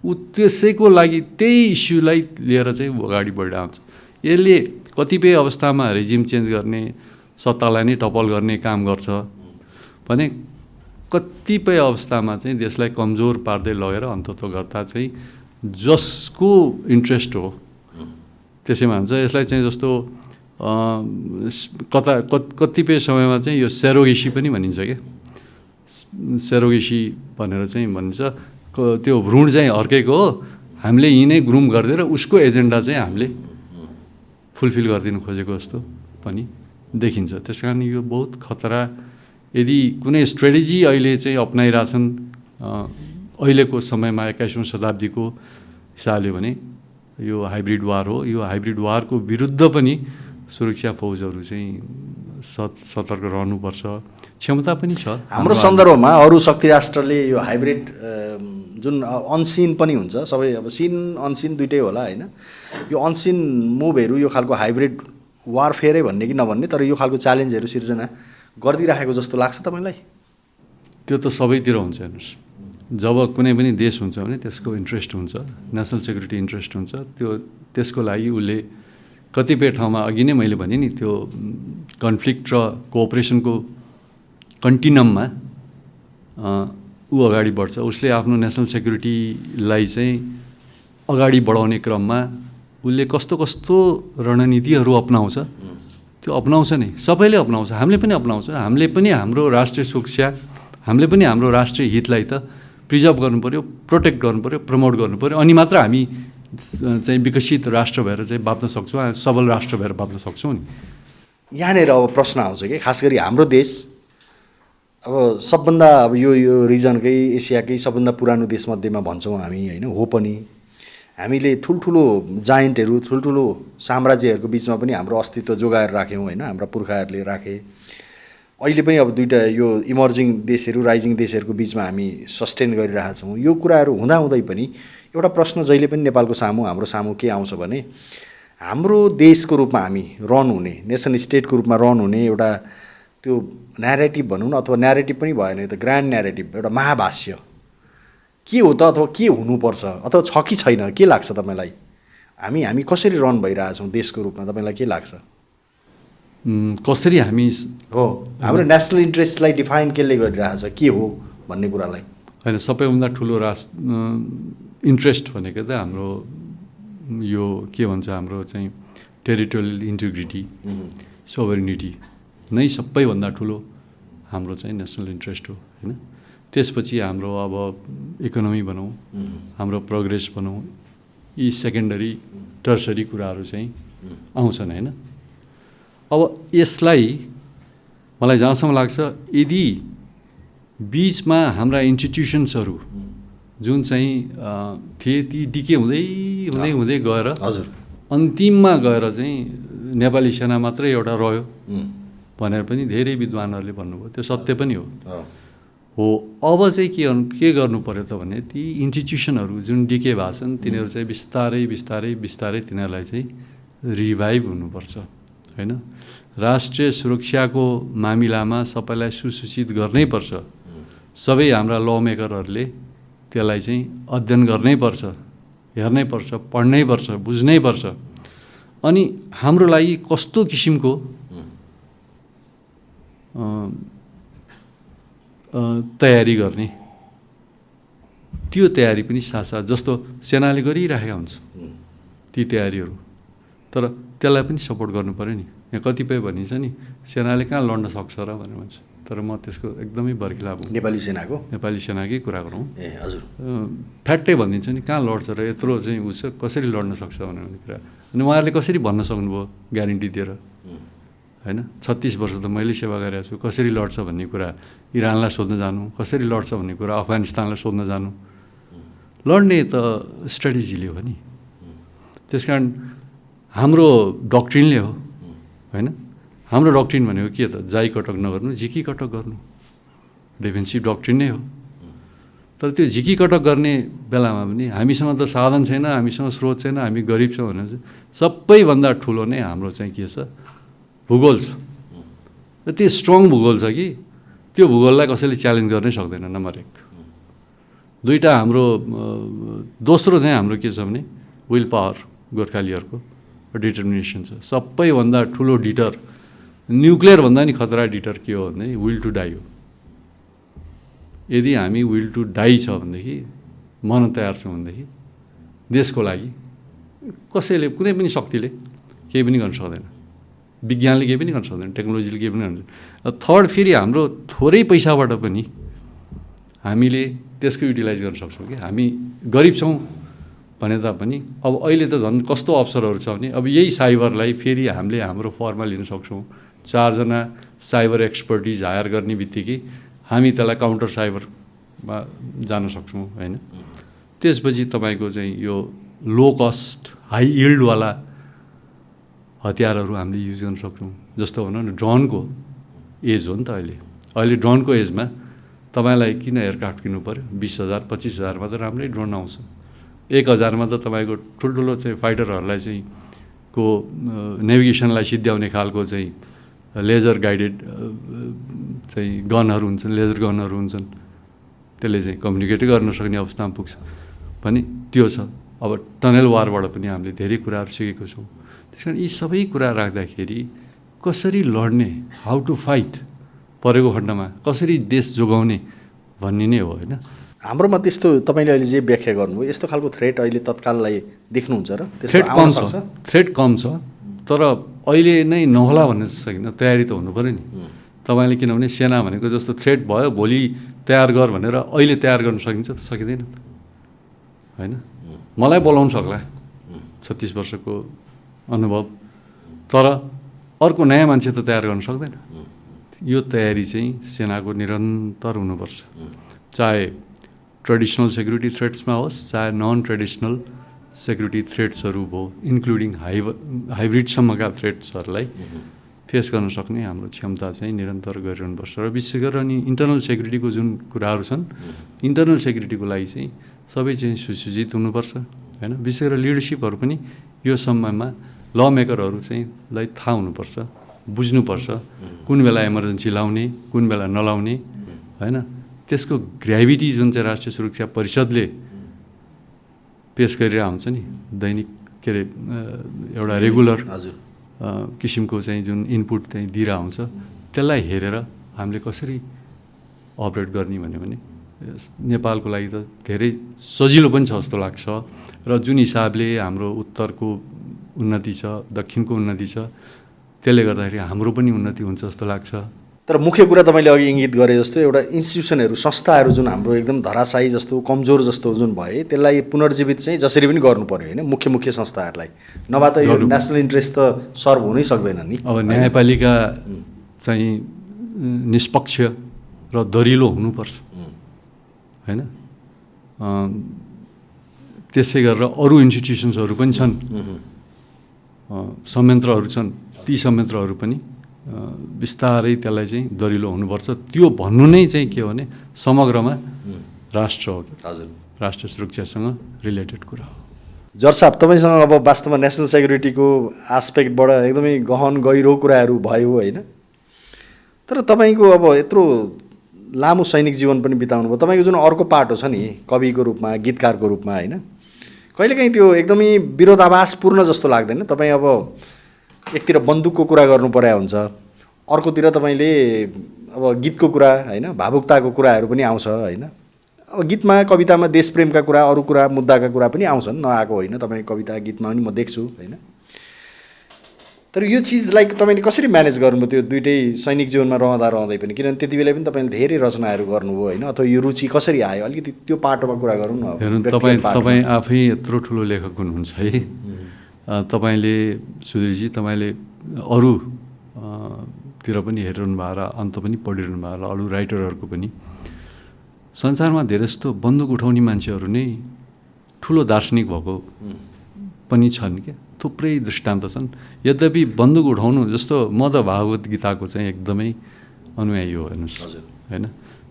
ऊ त्यसैको लागि त्यही इस्युलाई लिएर चाहिँ अगाडि बढिरहेको हुन्छ। यसले कतिपय अवस्थामा रेजिम चेन्ज गर्ने, सत्तालाई नै टपल गर्ने काम गर्छ भने कतिपय अवस्थामा चाहिँ देशलाई कमजोर पार्दै लगेर अन्ततोगत्ता चाहिँ जसको इन्ट्रेस्ट हो त्यसैमा हुन्छ। यसलाई चाहिँ जस्तो कतिपय समयमा चाहिँ यो सेरोगेसी पनि भनिन्छ क्या, सेरोगेसी भनेर चाहिँ भनिन्छ। त्यो भ्रूण चाहिँ अर्कैको हो, हामीले यिनै ग्रुम गरिदिएर उसको एजेन्डा चाहिँ हामीले फुलफिल गरिदिनु खोजेको जस्तो पनि देखिन्छ। त्यस कारण यो बहुत खतरा, यदि कुनै स्ट्रेटेजी अहिले चाहिँ अप्नाइरहेछन् अहिलेको समयमा 21औं शताब्दीको हिसाबले भने यो हाइब्रिड वार हो। यो हाइब्रिड वारको विरुद्ध पनि सुरक्षा फौजहरू चाहिँ सतर्क रहनुपर्छ, क्षमता पनि छ। हाम्रो सन्दर्भमा अरू शक्ति राष्ट्रले यो हाइब्रिड जुन अनसिन पनि हुन्छ, सबै अब सिन अनसिन दुइटै होला होइन, यो अनसिन मुभहरू यो खालको हाइब्रिड वारफेयरै भन्ने कि नभन्ने, तर यो खालको च्यालेन्जहरू सिर्जना गरिदिराखेको जस्तो लाग्छ तपाईँलाई? त्यो त सबैतिर हुन्छ। हेर्नुहोस्, जब कुनै पनि देश हुन्छ भने त्यसको इन्ट्रेस्ट हुन्छ, नेसनल सेक्युरिटी इन्ट्रेस्ट हुन्छ, त्यसको लागि उसले कतिपय ठाउँमा अघि नै मैले भने नि त्यो कन्फ्लिक्ट र कोअपरेसनको कन्टिनममा ऊ अगाडि बढ्छ। उसले आफ्नो नेसनल सेक्युरिटीलाई चाहिँ अगाडि बढाउने क्रममा उसले कस्तो कस्तो रणनीतिहरू अपनाउँछ, त्यो अपनाउँछ नै, सबैले अपनाउँछ, हामीले पनि अपनाउँछ। हामीले पनि हाम्रो राष्ट्रिय सुरक्षा, हामीले पनि हाम्रो राष्ट्रिय हितलाई त प्रिजर्भ गर्नु पऱ्यो, प्रोटेक्ट गर्नु पऱ्यो, प्रमोट गर्नु पऱ्यो, अनि मात्र हामी चाहिँ विकसित राष्ट्र भएर चाहिँ बाँच्न सक्छौँ, सबल राष्ट्र भएर बाँच्न सक्छौँ नि। यहाँनिर अब प्रश्न आउँछ कि खास गरी हाम्रो देश अब सबभन्दा अब यो रिजनकै एसियाकै सबभन्दा पुरानो देशमध्येमा भन्छौँ हामी होइन, हो पनि हामीले ठुल्ठुलो जायन्टहरू, ठुल्ठुलो साम्राज्यहरूको बिचमा पनि हाम्रो अस्तित्व जोगाएर राख्यौँ होइन, हाम्रा पुर्खाहरूले राखे। अहिले पनि अब दुईवटा यो इमर्जिङ देशहरू, राइजिङ देशहरूको बिचमा हामी सस्टेन गरिरहेछौँ। यो कुराहरू हुँदाहुँदै पनि एउटा प्रश्न जहिले पनि नेपालको सामु, हाम्रो सामु के आउँछ भने, हाम्रो देशको रूपमा हामी रन हुने, नेसन स्टेटको रूपमा रन हुने एउटा त्यो न्यारेटिभ भनौँ न, अथवा न्यारेटिभ पनि भएन, यो त ग्रान्ड न्यारेटिभ, एउटा महाभाष्य के हो त, अथवा के हुनुपर्छ, अथवा छ कि छैन, के लाग्छ तपाईँलाई? हामी कसरी रन भइरहेछौँ देशको रूपमा, तपाईँलाई के लाग्छ? कसरी हामी हो हाम्रो नेसनल इन्ट्रेस्टलाई डिफाइन केले गरिरहेछ, के हो भन्ने कुरालाई? होइन, सबैभन्दा ठुलो इन्ट्रेस्ट भनेको त हाम्रो यो के भन्छ, हाम्रो चाहिँ टेरिटोरियल इन्टिग्रिटी, सोभरेनिटी नै सबैभन्दा ठुलो हाम्रो चाहिँ नेसनल इन्ट्रेस्ट हो होइन। त्यसपछि हाम्रो अब इकोनोमी भनौँ, हाम्रो प्रोग्रेस भनौँ, यी सेकेन्डरी टर्सरी कुराहरू चाहिँ आउँछन् होइन। अब यसलाई मलाई जहाँसम्म लाग्छ, यदि बिचमा हाम्रा इन्स्टिट्युसन्सहरू जुन चाहिँ थिए ती डिके हुँदै हुँदै हुँदै गएर हजुर अन्तिममा गएर चाहिँ नेपाली सेना मात्रै एउटा रह्यो भनेर पनि धेरै विद्वानहरूले भन्नुभयो। त्यो सत्य पनि हो। अब चाहिँ के गर्नु पर्यो त भने ती इन्स्टिट्युसनहरू जुन डिके भएको छन् तिनीहरू चाहिँ बिस्तारै बिस्तारै बिस्तारै तिनीहरूलाई चाहिँ रिभाइभ हुनुपर्छ होइन। राष्ट्रिय सुरक्षाको मामिलामा सबैलाई सुसूचित गर्नै पर्छ। सबै हाम्रा ल मेकरहरूले त्यसलाई चाहिँ अध्ययन गर्नै पर्छ, हेर्नै पर्छ, पढ्नै पर्छ, बुझ्नै पर्छ। अनि हाम्रो लागि कस्तो किसिमको तयारी गर्ने त्यो तयारी पनि साथसाथ जस्तो सेनाले गरिराखेका हुन्छ ती तयारीहरू, तर त्यसलाई पनि सपोर्ट गर्नु पऱ्यो नि। यहाँ कतिपय भनिन्छ नि सेनाले कहाँ लड्न सक्छ र भनेर भन्छ, तर म त्यसको एकदमै बर्खिलाफ हुँ। नेपाली सेनाकै कुरा गरौँ। हजुर फ्याट्टै भनिदिन्छ नि कहाँ लड्छ र यत्रो चाहिँ उस कसरी लड्न सक्छ भनेर भन्ने कुरा। अनि उहाँहरूले कसरी भन्न सक्नुभयो ग्यारेन्टी दिएर होइन। 36 वर्ष त मैले सेवा गरेको छु, कसरी लड्छ भन्ने कुरा इरानलाई सोध्न जानु, कसरी लड्छ भन्ने कुरा अफगानिस्तानलाई सोध्न जानु। लड्ने त स्ट्राटेजीले हो नि। त्यस कारण हाम्रो डक्ट्रिनले हो होइन। हाम्रो डक्ट्रिन भनेको के त जाइ कटक नगर्नु, झिकी कटक गर्नु, डिफेन्सिभ डक्ट्रिन नै हो। तर त्यो झिकी कटक गर्ने बेलामा पनि हामीसँग त साधन छैन, हामीसँग स्रोत छैन, हामी गरिब छौँ भने चाहिँ सबैभन्दा ठुलो नै हाम्रो चाहिँ के छ भूगोल छ। र त्यो स्ट्रङ भूगोल छ कि त्यो भूगोललाई कसैले च्यालेन्ज गर्नै सक्दैन नम्बर 1। दुईटा हाम्रो दोस्रो चाहिँ हाम्रो के छ भने विल पावर गोर्खालीहरूको डिटर्मिनेसन छ। सबैभन्दा ठुलो डिटर न्युक्लियरभन्दा नि खतरा डिटर के हो भने विल टु डाई हो। यदि हामी विल टु डाई छ भनेदेखि मर्न तयार छौँ भनेदेखि देशको लागि कसैले कुनै पनि शक्तिले केही पनि गर्न सक्दैन, विज्ञानले केही पनि गर्न सक्दैन, टेक्नोलोजीले केही पनि गर्न सक्दैन। थर्ड फेरि हाम्रो थोरै पैसाबाट पनि हामीले त्यसको युटिलाइज गर्न सक्छौँ कि हामी गरिब छौँ भने तापनि अब अहिले त झन् कस्तो अवसरहरू छ भने अब यही साइबरलाई फेरि हामीले हाम्रो फर्ममा लिन सक्छौँ। 4 जना साइबर एक्सपर्टिज हायर गर्ने बित्तिकै हामी त्यसलाई काउन्टर साइबरमा जान सक्छौँ होइन। त्यसपछि तपाईँको चाहिँ यो लो कस्ट हाई यिल्डवाला हतियारहरू हामीले युज गर्न सक्छौँ। जस्तो भनौँ न ड्रोनको एज हो नि त अहिले ड्रोनको एजमा तपाईँलाई किन एयरक्राफ्ट किन्नु पऱ्यो। 20,000 25,000मा त राम्रै ड्रोन आउँछ। 1,000मा त तपाईँको ठुल्ठुलो चाहिँ फाइटरहरूलाई चाहिँ को नेभिगेसनलाई सिद्ध्याउने खालको चाहिँ लेजर गाइडेड चाहिँ गनहरू हुन्छन्, लेजर गनहरू हुन्छन्, त्यसले चाहिँ कम्युनिकेटै गर्न सक्ने अवस्थामा पुग्छ भने त्यो छ। अब टनल वारबाट पनि हामीले धेरै कुराहरू सिकेको छौँ। त्यस कारण यी सबै कुरा राख्दाखेरि कसरी लड्ने, हाउ टु फाइट परेको खण्डमा कसरी देश जोगाउने भन्ने नै हो होइन। हाम्रोमा त्यस्तो तपाईँले अहिले जे व्याख्या गर्नुभयो यस्तो खालको थ्रेट अहिले तत्काललाई देख्नुहुन्छ र थ्रेट कम छ तर अहिले नै नहोला भन्ने सकिन, तयारी त हुनु पऱ्यो नि। तपाईँले किनभने सेना भनेको जस्तो थ्रेट भयो भोलि तयार गर भनेर अहिले तयार गर्न सकिन्छ त सकिँदैन त होइन। मलाई बोलाउन सक्ला 36 वर्षको अनुभव, तर अर्को नयाँ मान्छे त तयार गर्न सक्दैन। यो तयारी चाहिँ सेनाको निरन्तर हुनुपर्छ, चाहे ट्रेडिसनल सेक्युरिटी थ्रेट्समा होस् चाहे नन ट्रेडिसनल सेक्युरिटी थ्रेट्सहरू भयो, इन्क्लुडिङ हाइब्रिडसम्मका थ्रेट्सहरूलाई फेस गर्न सक्ने हाम्रो क्षमता चाहिँ निरन्तर गरिरहनुपर्छ। र विशेष गरेर अनि इन्टरनल सेक्युरिटीको जुन कुराहरू छन्, इन्टरनल सेक्युरिटीको लागि चाहिँ सबै चाहिँ सुसज्जित हुनुपर्छ होइन। विशेष गरेर लिडरसिपहरू पनि यो समयमा ल मेकरहरू चाहिँ लाई थाहा हुनुपर्छ, बुझ्नुपर्छ कुन बेला इमर्जेन्सी लाउने कुन बेला नलाउने होइन। त्यसको ग्राभिटी जुन चाहिँ राष्ट्रिय सुरक्षा परिषदले पेस गरेर आउँछ नि दैनिक के अरे एउटा रेगुलर किसिमको चाहिँ जुन इनपुट चाहिँ दिएर आउँछ, त्यसलाई हेरेर हामीले कसरी अपरेट गर्ने भन्यो भने नेपालको लागि त धेरै सजिलो पनि छ जस्तो लाग्छ। र जुन हिसाबले हाम्रो उत्तरको उन्नति छ, दक्षिणको उन्नति छ, त्यसले गर्दाखेरि हाम्रो पनि उन्नति हुन्छ जस्तो लाग्छ। तर मुख्य कुरा तपाईँले अघि इङ्गित गरे जस्तो एउटा इन्स्टिट्युसनहरू संस्थाहरू जुन हाम्रो एकदम धराशायी जस्तो कमजोर जस्तो जुन भए त्यसलाई पुनर्जीवित चाहिँ जसरी पनि गर्नु पर्यो होइन। मुख्य संस्थाहरूलाई नभए त यो नेसनल इन्ट्रेस्ट त सर्भ हुनै सक्दैन नि। अब न्यायपालिका चाहिँ निष्पक्ष र दरिलो हुनुपर्छ होइन। त्यसै गरेर अरू इन्स्टिट्युसन्सहरू पनि छन्, संयन्त्रहरू छन्, ती संयन्त्रहरू पनि बिस्तारै त्यसलाई चाहिँ दरिलो हुनुपर्छ। त्यो भन्नु नै चाहिँ के हो भने समग्रमा राष्ट्र हो, हजुर, राष्ट्र सुरक्षासँग रिलेटेड कुरा हो। जर साहब, तपाईँसँग अब वास्तवमा नेसनल सेक्युरिटीको आस्पेक्टबाट एकदमै गहन गहिरो कुराहरू भयो होइन, तर तपाईँको अब यत्रो लामो सैनिक जीवन पनि बिताउनु भयो, तपाईँको जुन अर्को पाटो छ नि कविको रूपमा, गीतकारको रूपमा होइन, कहिलेकाहीँ त्यो एकदमै विरोधाभासपूर्ण जस्तो लाग्दैन? तपाईँ अब एकतिर बन्दुकको कुरा गर्नु पर्या हुन्छ, अर्कोतिर तपाईँले अब गीतको कुरा होइन, भावुकताको कुराहरू पनि आउँछ होइन। अब गीतमा कवितामा देशप्रेमका कुरा, अरू कुरा, मुद्दाका कुरा पनि आउँछन्, नआएको होइन, तपाईँ कविता गीतमा पनि म देख्छु होइन। तर यो चिजलाई तपाईँले कसरी म्यानेज गर्नुभयो त्यो दुइटै सैनिक जीवनमा रहँदै पनि? किनभने त्यति बेला पनि तपाईँले धेरै रचनाहरू गर्नुभयो होइन, अथवा यो रुचि कसरी आयो? अलिकति त्यो पाटोमा कुरा गरौँ न। हेर्नु, तपाईँ आफै यत्रो ठुलो लेखक हुनुहुन्छ है, तपाईँले सुधीरजी, तपाईँले अरू तिर पनि हेरिरहनु भएको र अन्त पनि पढिरहनु भएको र अरू राइटरहरूको पनि संसारमा धेरै जस्तो बन्दुक उठाउने मान्छेहरू नै ठुलो दार्शनिक भएको पनि छन् क्या, थुप्रै दृष्टान्त छन्। यद्यपि बन्दुक उठाउनु जस्तो म त भागवत गीताको चाहिँ एकदमै अनुयायी हो हेर्नुहोस् होइन।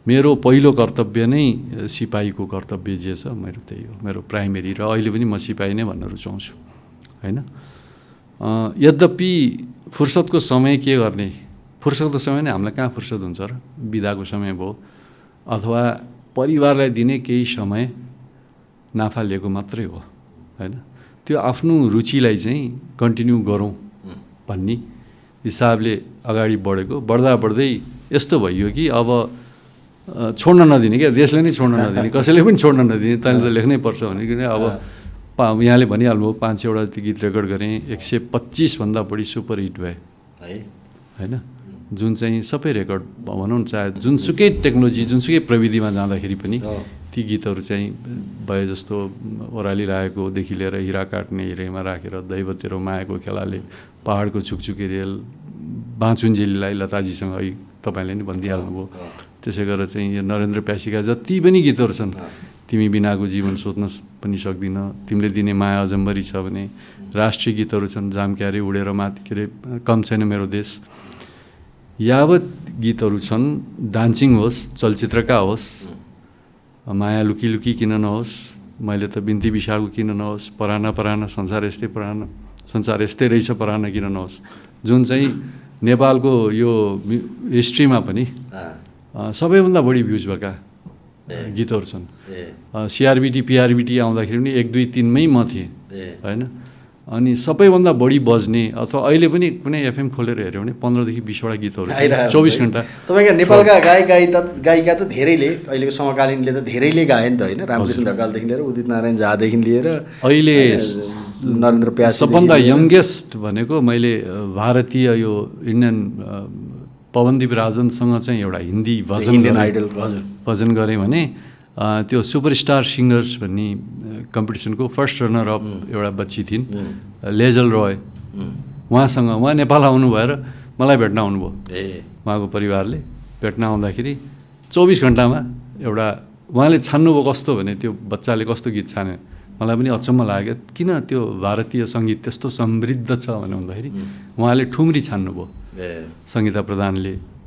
मेरो पहिलो कर्तव्य नै सिपाहीको कर्तव्य जे छ मेरो त्यही हो, मेरो प्राइमेरी, र अहिले पनि म सिपाही नै भन्न रुचाउँछु होइन। यद्यपि फुर्सदको समय के गर्ने, फुर्सदको समय नै हामीलाई कहाँ फुर्सद हुन्छ र? बिदाको समय भयो अथवा परिवारलाई दिने केही समय नाफा लिएको मात्रै हो होइन। त्यो आफ्नो रुचिलाई चाहिँ कन्टिन्यू गरौँ भन्ने हिसाबले अगाडि बढेको, बढ्दा बढ्दै यस्तो भइयो कि अब छोड्न नदिने क्या, देशले नै छोड्न नदिने, कसैले पनि छोड्न नदिने, तैँले त लेख्नै पर्छ भने किन अब यहाँले भनिहाल्नुभयो 500वटा गीत रेकर्ड गरेँ, 125 भन्दा बढी सुपर हिट भए होइन, जुन चाहिँ सबै रेकर्ड भनौँ, चाहे जुनसुकै टेक्नोलोजी, जुनसुकै प्रविधिमा जाँदाखेरि पनि ती गीतहरू चाहिँ भए जस्तो ओह्राली लागेकोदेखि लिएर हिरा काट्ने हिरेमा राखेर, दैव तेरो मायाको खेलाले, पहाडको छुकछुके रेल, बाँचुन्जेलीलाई लताजीसँग तपाईँले नि भनिदिइहाल्नुभयो। त्यसै गरेर चाहिँ यो नरेन्द्र प्यासीका जति पनि गीतहरू छन्, तिमी बिनाको जीवन सोच्न पनि सक्दिनँ, तिमीले दिने माया अजम्बरी छ भने, राष्ट्रिय गीतहरू छन्, जामक्यारे उडेर माथि, के अरे कम छैन मेरो देश, यावत गीतहरू छन्, डान्सिङ होस्, चलचित्रका होस्, माया लुकी लुकी किन नहोस्, मैले त बिन्ती बिसाएको किन नहोस्, पराना पराना संसार यस्तै पराना, संसार यस्तै रहेछ पराना किन नहोस्, जुन चाहिँ नेपालको यो हिस्ट्रीमा पनि सबैभन्दा बढी भ्युज भएका गीतहरू छन्। सिआरबिटी पिआरबिटी आउँदाखेरि पनि 1, 2, 3 मै म थिएँ होइन। अनि सबैभन्दा बढी बज्ने, अथवा अहिले पनि कुनै एफएम खोलेर हेऱ्यो भने 15 देखि 20वटा गीतहरू 24 घन्टा। तपाईँका नेपालका गायिका त धेरैले, अहिलेको समकालीनले त धेरैले गाए नि त होइन, रामकृष्ण ढकालदेखि लिएर उदित नारायण झादेखि लिएर अहिले नरेन्द्र प्यासी। सबभन्दा यङ्गेस्ट भनेको मैले भारतीय यो इन्डियन पवनदीप राजनसँग चाहिँ एउटा हिन्दी भजन गरेँ भने त्यो सुपरस्टार सिङ्गर्स भन्ने कम्पिटिसनको फर्स्ट रनर अप एउटा बच्ची थिइन्, लेजल रोय, उहाँ नेपाल आउनु भएर मलाई भेट्न आउनुभयो, उहाँको परिवारले भेट्न आउँदाखेरि 24 घन्टामा एउटा उहाँले छान्नुभयो। कस्तो भने त्यो बच्चाले कस्तो गीत छान्यो, मलाई पनि अचम्म लाग्यो, किन त्यो भारतीय सङ्गीत त्यस्तो समृद्ध छ भने भन्दाखेरि उहाँले ठुम्री छान्नुभयो। सङ्गीता प्रधानले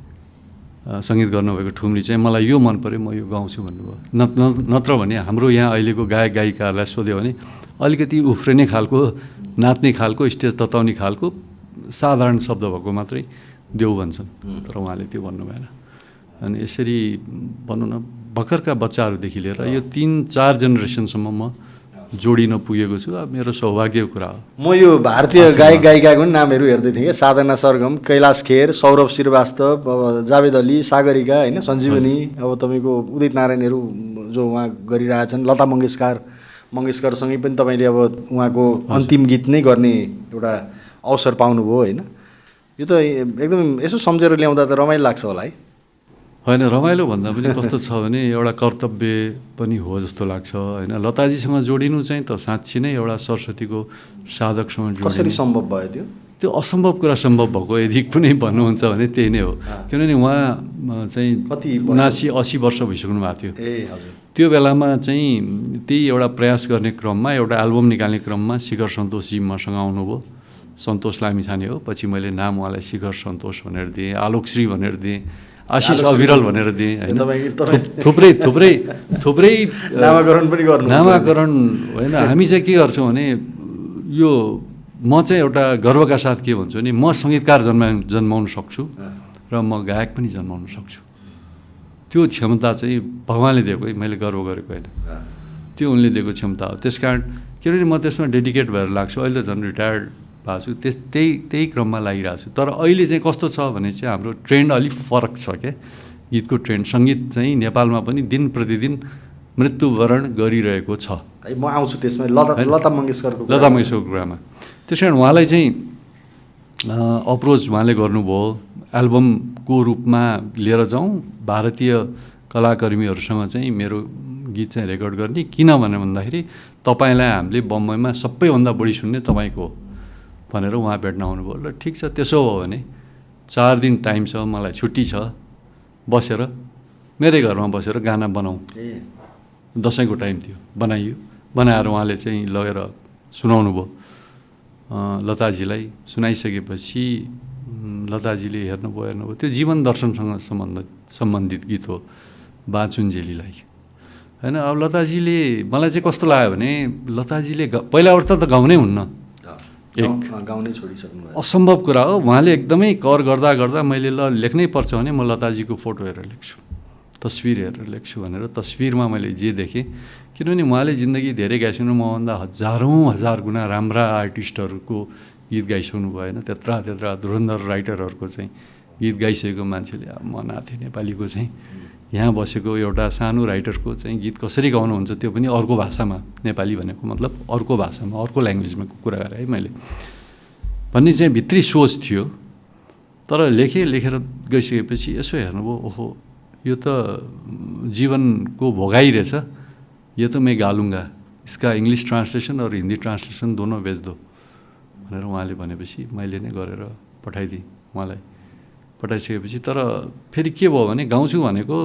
सङ्गीत गर्नुभएको ठुम्री चाहिँ मलाई यो मन पऱ्यो, म यो गाउँछु भन्नुभयो। नत्र भने हाम्रो यहाँ अहिलेको गायक गायिकाहरूलाई सोध्यो भने अलिकति उफ्रिने खालको, नाच्ने खालको, स्टेज तताउने खालको साधारण शब्द भएको मात्रै देऊ भन्छन्, तर उहाँले त्यो भन्नु भएन। अनि यसरी भनौँ न, भर्खरका बच्चाहरूदेखि लिएर यो 3-4 जेनेरेसनसम्म म जोडिन पुगेको छु। अब मेरो सौभाग्यको कुरा हो। म यो भारतीय गायक गायिकाको पनि नामहरू हेर्दै थिएँ क्या, साधना सरगम, कैलाश खेर, सौरभ श्रीवास्तव, जावेद अली, सागरिका होइन, सञ्जीवनी, अब तपाईँको उदित नारायणहरू जो उहाँ गरिरहेछन्, लता मङ्गेशकरसँगै पनि तपाईँले अब उहाँको अन्तिम गीत नै गर्ने एउटा अवसर पाउनुभयो होइन। यो त एकदम यसो सम्झेर ल्याउँदा त रमाइलो लाग्छ होला है? होइन, रमाइलो भन्दा पनि कस्तो छ भने एउटा कर्तव्य पनि हो जस्तो लाग्छ होइन। लताजीसँग जोडिनु चाहिँ त साँच्ची नै एउटा सरस्वतीको साधकसँग जोडिनु कसरी सम्भव भयो त्यो? त्यो असम्भव कुरा सम्भव भएको यदि कुनै भन्नुहुन्छ भने त्यही नै हो। किनभने उहाँ चाहिँ 79-80 वर्ष भइसक्नु भएको थियो। त्यो बेलामा चाहिँ त्यही एउटा प्रयास गर्ने क्रममा एउटा एल्बम निकाल्ने क्रममा शिखर सन्तोषजी मसँग आउनुभयो। सन्तोष लामिछाने हो, पछि मैले नाम उहाँलाई शिखर सन्तोष भनेर दिएँ, आलोकश्री भनेर दिएँ, आशिष अविरल भनेर दिएँ होइन। थुप्रै थुप्रै थुप्रै नामाकरण पनि गर्नु, नामाकरण होइन। हामी चाहिँ के गर्छौँ भने यो म चाहिँ एउटा गर्वका साथ के भन्छु भने म सङ्गीतकार जन्माउन सक्छु र म गायक पनि जन्माउन सक्छु। त्यो क्षमता चाहिँ भगवान्ले दिएको है, मैले गर्व गरेको होइन, त्यो उनले दिएको क्षमता हो। त्यस कारण किनभने म त्यसमा डेडिकेट भएर लाग्छु। अहिले त झन् रिटायर्ड भएको छु, त्यही क्रममा लागिरहेको छु। तर अहिले चाहिँ कस्तो छ भने चाहिँ हाम्रो ट्रेन्ड अलिक फरक छ क्या, गीतको ट्रेन्ड। सङ्गीत चाहिँ नेपालमा पनि दिन प्रतिदिन मृत्युवरण गरिरहेको छ। म आउँछु त्यसमा, लता मङ्गेशकरको कुरामा। त्यस कारण उहाँलाई चाहिँ अप्रोच उहाँले गर्नुभयो, एल्बमको रूपमा लिएर जाउँ, भारतीय कलाकर्मीहरूसँग चाहिँ मेरो गीत चाहिँ रेकर्ड गर्ने। किन भन्दाखेरि तपाईँलाई हामीले बम्बईमा सबैभन्दा बढी सुन्ने तपाईँको भनेर उहाँ भेट्न आउनुभयो। ल ठिक छ, त्यसो हो भने 4 दिन टाइम छ, मलाई छुट्टी छ, बसेर मेरै घरमा बसेर गाना बनाऊँ। दसैँको टाइम थियो, बनाएर उहाँले चाहिँ लगेर सुनाउनु भयो लताजीलाई। सुनाइसकेपछि लताजीले हेर्नुभयो। त्यो जीवन दर्शनसँग सम्बन्धित गीत हो, बाँचुन्जेलीलाई होइन। अब लताजीले, मलाई चाहिँ कस्तो लाग्यो भने लताजीले पहिला अवस्था त गाउनै हुन्न, गाउनै छोडिसक्नु भयो, असम्भव कुरा हो। उहाँले एकदमै कर गर्दा मैले ल लेख्नै पर्छ भने म लताजीको फोटो हेरेर लेख्छु, तस्विर हेरेर लेख्छु भनेर तस्विरमा मैले जे देखेँ। किनभने उहाँले जिन्दगी धेरै गाइसक्नु, मभन्दा हजार गुणा राम्रा आर्टिस्टहरूको गीत गाइसक्नु भयो होइन। त्यत्रा धुरन्धर राइटरहरूको चाहिँ गीत गाइसकेको मान्छेले अब म नाथे नेपालीको चाहिँ यहाँ बसेको एउटा सानो राइटरको चाहिँ गीत कसरी गाउनुहुन्छ, त्यो पनि अर्को भाषामा, नेपाली भनेको मतलब अर्को भाषामा, अर्को ल्याङ्ग्वेजमा कुरा गरेँ है मैले भन्ने चाहिँ भित्री सोच थियो। तर लेखेर गइसकेपछि यसो हेर्नुभयो, ओहो यो त जीवनको भोगाई रहेछ, यो त मैं गालूँगा, इसका इंग्लिश ट्रान्सलेसन और हिन्दी ट्रान्सलेसन दोनों बेच दो भनेर उहाँले भनेपछि मैले नै गरेर पठाइदिएँ उहाँलाई। पठाइसकेपछि तर फेरि के भयो भने गाउँछु भनेको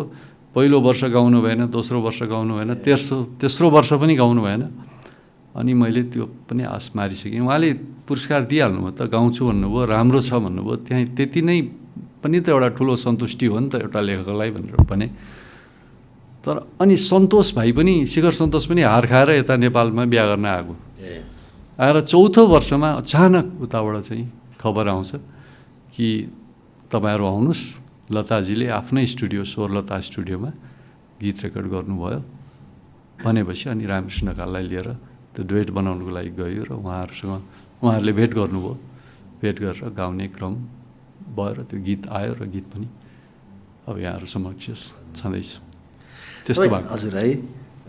पहिलो वर्ष गाउनु भएन, दोस्रो वर्ष गाउनु भएन, तेस्रो वर्ष पनि गाउनु भएन। अनि मैले त्यो पनि आश मारिसकेँ। उहाँले पुरस्कार दिइहाल्नुभयो त, गाउँछु भन्नुभयो, राम्रो छ भन्नुभयो, त्यहाँ त्यति नै पनि त एउटा ठुलो सन्तुष्टि हो नि त एउटा लेखकलाई भनेर भने। तर अनि सन्तोष भाइ पनि, शिखर सन्तोष पनि हार खाएर यता नेपालमा बिहा गर्न आएको। आएर 4थो वर्षमा अचानक उताबाट चाहिँ खबर आउँछ कि तपाईँहरू आउनुहोस्, लताजीले आफ्नै स्टुडियो स्वरलता स्टुडियोमा गीत रेकर्ड गर्नुभयो भनेपछि अनि रामकृष्ण ढकाललाई लिएर त्यो डुएट बनाउनुको लागि गयो र उहाँहरूले भेट गर्नुभयो। भेट गरेर गाउने क्रम भयो र त्यो गीत आयो र गीत पनि अब यहाँहरू समक्ष छँदैछ। त्यस्तो भएको। हजुर है,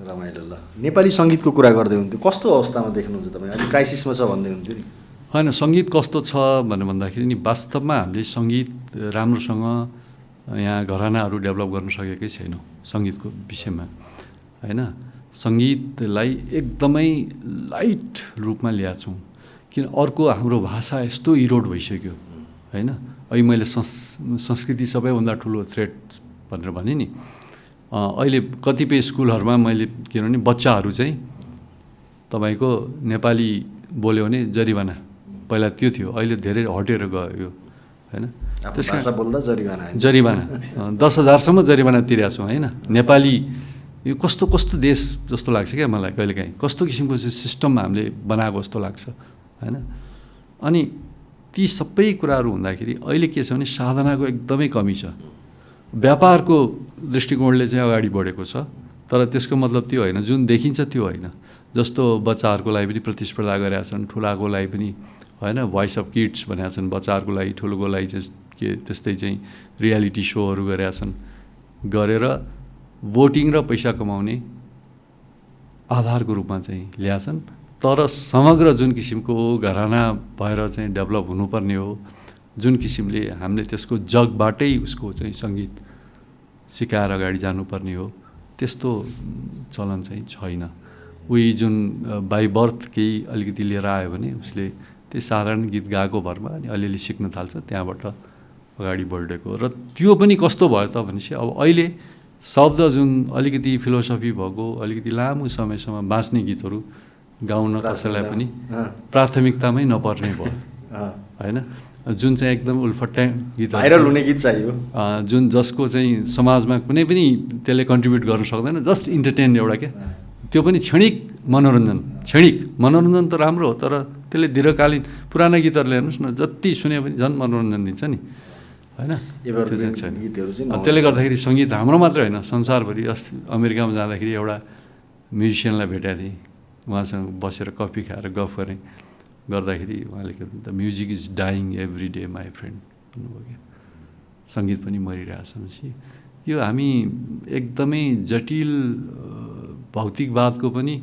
रमाइलो। ल नेपाली सङ्गीतको कुरा गर्दै हुन्थ्यो, कस्तो अवस्थामा देख्नुहुन्छ तपाईँ? अलिक क्राइसिसमा छ भन्दै हुन्थ्यो नि। होइन, सङ्गीत कस्तो छ भनेर भन्दाखेरि नि वास्तवमा हामीले सङ्गीत राम्रोसँग यहाँ घरानाहरू डेभलप गर्न सकेकै छैनौँ सङ्गीतको विषयमा होइन। सङ्गीतलाई एकदमै लाइट रूपमा ल्याएको छौँ, किन अर्को हाम्रो भाषा यस्तो इरोड भइसक्यो होइन। अहिले मैले संस्कृति सबैभन्दा ठुलो थ्रेट भनेर भने नि, अहिले कतिपय स्कुलहरूमा मैले किनभने बच्चाहरू चाहिँ तपाईँको नेपाली बोल्यो भने जरिवाना, पहिला त्यो थियो, अहिले धेरै हटेर गयो होइन। भाषा बोल्दा जरिवाना 10,000सम्म जरिवाना तिरेको छौँ होइन। नेपाली यो कस्तो देश जस्तो लाग्छ क्या मलाई कहिलेकाहीँ, कस्तो किसिमको चाहिँ सिस्टम हामीले बनाएको जस्तो लाग्छ होइन। अनि ती सबै कुराहरू हुँदाखेरि अहिले के छ भने साधनाको एकदमै कमी छ। व्यापारको दृष्टिकोणले चाहिँ अगाडि बढेको छ, तर त्यसको मतलब त्यो होइन, जुन देखिन्छ त्यो होइन। जस्तो बच्चाहरूको लागि पनि प्रतिस्पर्धा गरेका छन्, ठुलाको लागि पनि होइन, भोइस अफ किड्स भनेका छन् बच्चाहरूको लागि, ठुलोको लागि चाहिँ के त्यस्तै चाहिँ रियालिटी सोहरू गरेका छन्। गरेर भोटिङ र पैसा कमाउने आधारको रूपमा चाहिँ ल्याछन्। तर समग्र जुन किसिमको घराना भएर चाहिँ डेभलप हुनुपर्ने हो, जुन किसिमले हामीले त्यसको जगबाटै उसको चाहिँ सङ्गीत सिकाएर अगाडि जानुपर्ने हो, त्यस्तो चलन चाहिँ छैन। उही जुन बाई बर्थ केही अलिकति लिएर आयो भने उसले त्यही साधारण गीत गाएको भरमा अनि अलिअलि सिक्न थाल्छ, त्यहाँबाट अगाडि बढेको। र त्यो पनि कस्तो भयो त भनेपछि अब अहिले शब्द जुन अलिकति फिलोसफी भएको अलिकति लामो समयसम्म बाँच्ने गीतहरू गाउन कसैलाई पनि प्राथमिकतामै नपर्ने भयो होइन। जुन चाहिँ एकदम उल्फट्टा गीत भाइरल हुने गीत चाहियो, जुन जसको चाहिँ समाजमा कुनै पनि त्यसले कन्ट्रिब्युट गर्न सक्दैन, जस्ट इन्टरटेन एउटा क्या, त्यो पनि क्षणिक मनोरञ्जन त राम्रो हो, तर त्यसले दीर्घकालीन पुराना गीतहरूले हेर्नुहोस् न जति सुने पनि झन् मनोरञ्जन दिन्छ नि होइन, त्यो चाहिँ छैन। त्यसले गर्दाखेरि सङ्गीत हाम्रो मात्रै होइन संसारभरि अस्ति अमेरिकामा जाँदाखेरि एउटा म्युजिसियनलाई भेटेको थिएँ, उहाँसँग बसेर कफी खाएर गफ गरेँ, गर्दाखेरि उहाँले के भन्छ, the music is dying every day my friend भन्नुभयो क्या, सङ्गीत पनि मरिरहेछ भनेपछि यो हामी एकदमै जटिल भौतिकवादको पनि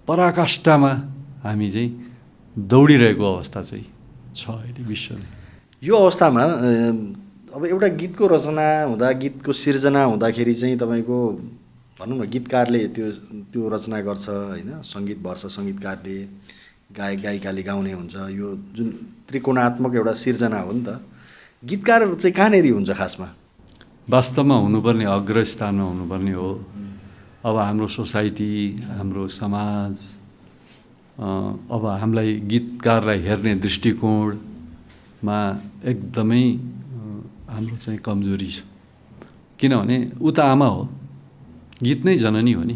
पराकाष्ठामा हामी चाहिँ दौडिरहेको अवस्था चाहिँ छ अहिले विश्वले। यो अवस्थामा अब एउटा गीतको रचना हुँदा, गीतको सिर्जना हुँदाखेरि चाहिँ तपाईँको भनौँ न गीतकारले त्यो रचना गर्छ होइन, सङ्गीत भर्छ सङ्गीतकारले, गायक गायिकाले गाउने हुन्छ, यो जुन त्रिकोणात्मक एउटा सिर्जना हो नि त। गीतकार चाहिँ कहाँनिर हुन्छ खासमा? वास्तवमा हुनुपर्ने अग्रस्थानमा हुनुपर्ने हो। अब हाम्रो सोसाइटी, हाम्रो समाज, अब हामीलाई गीतकारलाई हेर्ने दृष्टिकोणमा एकदमै हाम्रो चाहिँ कमजोरी छ, किनभने ऊ त आमा हो, गीत नै जननी हो नि।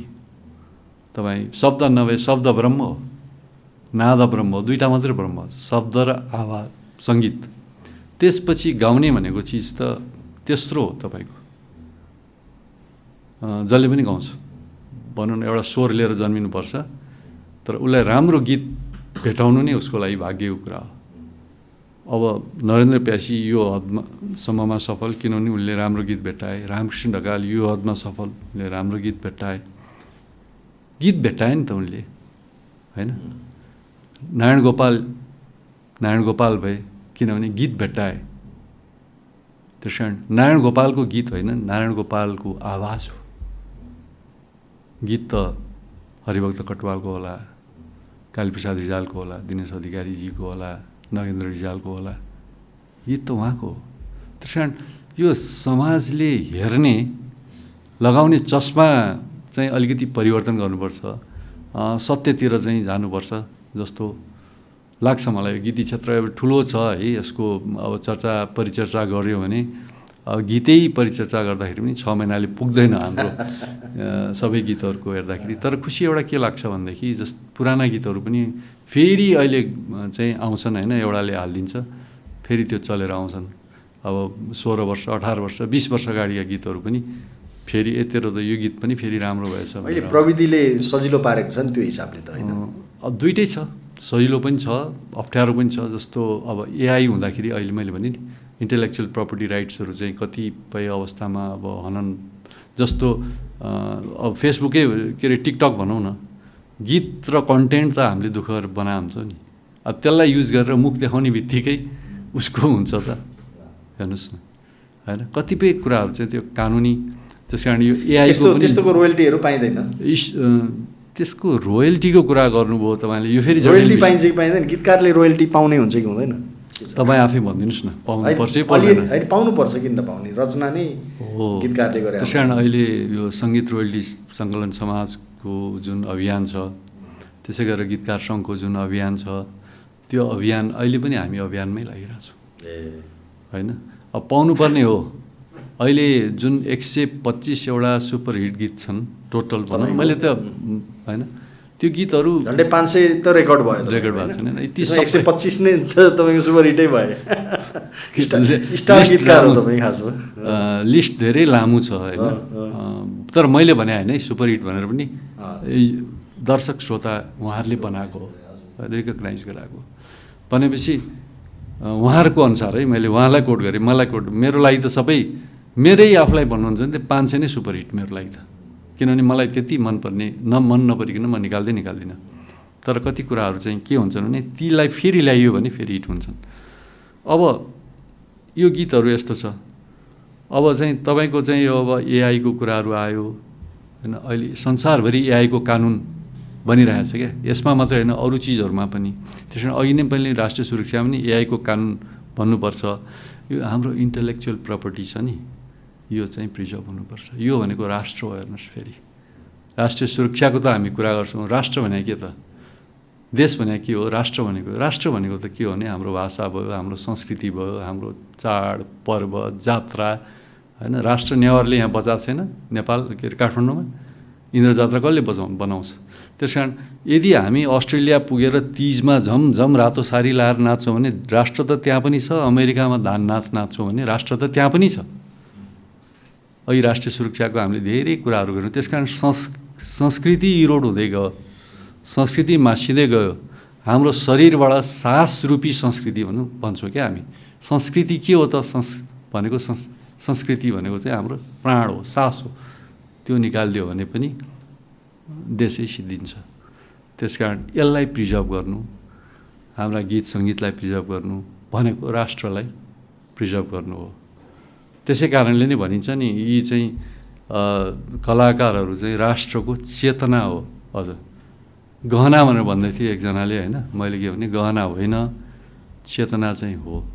तपाईँ शब्द नभए शब्द ब्रह्म हो, नाद ब्रह्म हो, दुईवटा मात्रै ब्रह्म हो, शब्द र आवाज सङ्गीत। त्यसपछि गाउने भनेको चिज त तेस्रो हो तपाईँको, जसले पनि गाउँछ भनौँ न, एउटा स्वर लिएर जन्मिनुपर्छ, तर उसलाई राम्रो गीत भेटाउनु नै उसको लागि भाग्यको कुरा हो। अब नरेन्द्र प्यासी यो हदसम्ममा सफल किनभने उनले राम्रो गीत भेट्टाए, रामकृष्ण ढकाल यो हदमा सफल, उनले राम्रो गीत भेट्टाए नि त उनले होइन। नारायण गोपाल भए किनभने गीत भेट्टाए। त्यस कारण नारायण गोपालको गीत होइन, नारायण गोपालको आवाज हो। गीत त हरिभक्त कटुवालको होला, कालीप्रसाद रिजालको होला, दिनेश अधिकारीजीको होला, नगेन्द्र रिजालको होला, गीत त उहाँको हो। त्यस कारण यो समाजले हेर्ने लगाउने चस्मा चाहिँ अलिकति परिवर्तन गर्नुपर्छ, सत्यतिर चाहिँ जानुपर्छ जस्तो लाग्छ मलाई। गीती क्षेत्र अब ठुलो छ है, यसको अब चर्चा परिचर्चा गऱ्यो भने अब गीतै परिचर्चा गर्दाखेरि पनि 6 महिनाले पुग्दैन हाम्रो सबै गीतहरूको हेर्दाखेरि। तर खुसी एउटा के लाग्छ भनेदेखि पुराना गीतहरू पनि फेरि अहिले चाहिँ आउँछन् होइन, एउटाले हालिदिन्छ फेरि त्यो चलेर आउँछन्। अब 16 वर्ष 18 वर्ष 20 वर्ष अगाडिका गीतहरू पनि फेरि यत्रो त यो गीत पनि फेरि राम्रो भएछ। अहिले प्रविधिले सजिलो पारेको छ नि त्यो हिसाबले त होइन, दुइटै छ, सजिलो पनि छ अप्ठ्यारो पनि छ। जस्तो अब एआई हुँदाखेरि अहिले मैले भने नि इन्टेलेक्चुअल प्रपर्टी राइट्सहरू चाहिँ कतिपय अवस्थामा अब हनन, जस्तो अब फेसबुकै के अरे टिकटक भनौँ न, गीत र कन्टेन्ट त हामीले दुःख गरेर बनाएको हुन्छ नि, अब त्यसलाई युज गरेर मुख देखाउने बित्तिकै उसको हुन्छ त हेर्नुहोस् न होइन। कतिपय कुराहरू चाहिँ त्यो कानुनी, त्यस कारण यो एआईको त्यस्तोको रोयल्टीहरू पाइँदैन, त्यसको रोयल्टीको कुरा गर्नुभयो तपाईँले, यो फेरि रोयल्टी पाइन्छ कि पाइँदैन, गीतकारले रोयल्टी पाउने हुन्छ कि हुँदैन, तपाईँ आफै भनिदिनुहोस् न। पाउनुपर्छ होइन, पाउनुपर्छ किन नपाउने, रचना नै हो गीतकारले गरे। त्यस कारण अहिले यो सङ्गीत रोयल्टी सङ्कलन समाजको जुन अभियान छ, त्यसै गरेर गीतकार सङ्घको जुन अभियान छ, त्यो अभियान अहिले पनि हामी अभियानमै लागिरहेछौँ होइन। अब पाउनुपर्ने हो। अहिले जुन 125 एउटा सुपर हिट गीत छन् टोटल भनौँ, मैले त होइन त्यो गीतहरू झन्डै 500 त रेकर्ड भएको छैन, 125 नै त तपाईँको सुपर हिटै भयो। स्टार गीतकार हो तपाईँ खासमा, लिस्ट धेरै लामो छ होइन। तर मैले भने होइन सुपर हिट भनेर पनि दर्शक श्रोता उहाँहरूले बनाएको हो, रिकगनाइज गराएको भनेपछि उहाँहरूको अनुसार है, मैले उहाँलाई कोट गरेँ, मलाई कोट, मेरो लागि त सबै मेरै आफूलाई भन्नुहुन्छ भने त्यो 500 नै सुपर हिट मेरो लागि त, किनभने मलाई त्यति मनपर्ने मन नपरिकन म निकाल्दिनँ। तर कति कुराहरू चाहिँ के हुन्छन् भने तीलाई फेरि ल्याइयो भने फेरि हिट हुन्छन्। अब यो गीतहरू यस्तो छ। अब चाहिँ तपाईँको चाहिँ यो अब एआईको कुराहरू आयो होइन, अहिले संसारभरि एआईको कानुन बनिरहेको छ क्या, यसमा मात्रै होइन अरू चिजहरूमा पनि। त्यस कारण अघि नै पनि राष्ट्रिय सुरक्षामा पनि एआईको कानुन भन्नुपर्छ। यो हाम्रो इन्टेलेक्चुअल प्रपर्टी छ नि, यो चाहिँ प्रिजर्भ हुनुपर्छ। यो भनेको राष्ट्र हो। हेर्नुहोस् फेरि राष्ट्रिय सुरक्षाको त हामी कुरा गर्छौँ। राष्ट्र भनेको के त? देश भनेको के हो? राष्ट्र भनेको त के हो भने हाम्रो भाषा भयो, हाम्रो संस्कृति भयो, हाम्रो चाड पर्व जात्रा होइन। राष्ट्र नेवारले यहाँ बजाएको छैन नेपाल के अरे काठमाडौँमा इन्द्र जात्रा कसले बनाउँछ? त्यस कारण यदि हामी अस्ट्रेलिया पुगेर तिजमा झमझम रातो साडी लाएर नाच्छौँ भने राष्ट्र त त्यहाँ पनि छ। अमेरिकामा धान नाच्छौँ भने राष्ट्र त त्यहाँ पनि छ। अहिले राष्ट्रिय सुरक्षाको हामीले धेरै कुराहरू गर्यौँ। त्यस कारण संस्कृति इरोड हुँदै गयो, संस्कृति मासिँदै गयो। हाम्रो शरीरबाट सास रूपी संस्कृति भन्छौँ क्या हामी। संस्कृति के हो त? भनेको संस्कृति भनेको चाहिँ हाम्रो प्राण हो, सास हो। त्यो निकालिदियो भने पनि देशै सिद्धिन्छ। त्यस कारण यसलाई प्रिजर्भ गर्नु, हाम्रा गीत सङ्गीतलाई प्रिजर्भ गर्नु भनेको राष्ट्रलाई प्रिजर्भ गर्नु हो। त्यसै कारणले नै भनिन्छ नि यी चाहिँ कलाकारहरू चाहिँ राष्ट्रको चेतना हो। अझ गहना भनेर भन्दै थिएँ एकजनाले होइन। मैले के भने गहना होइन, चेतना चाहिँ हो।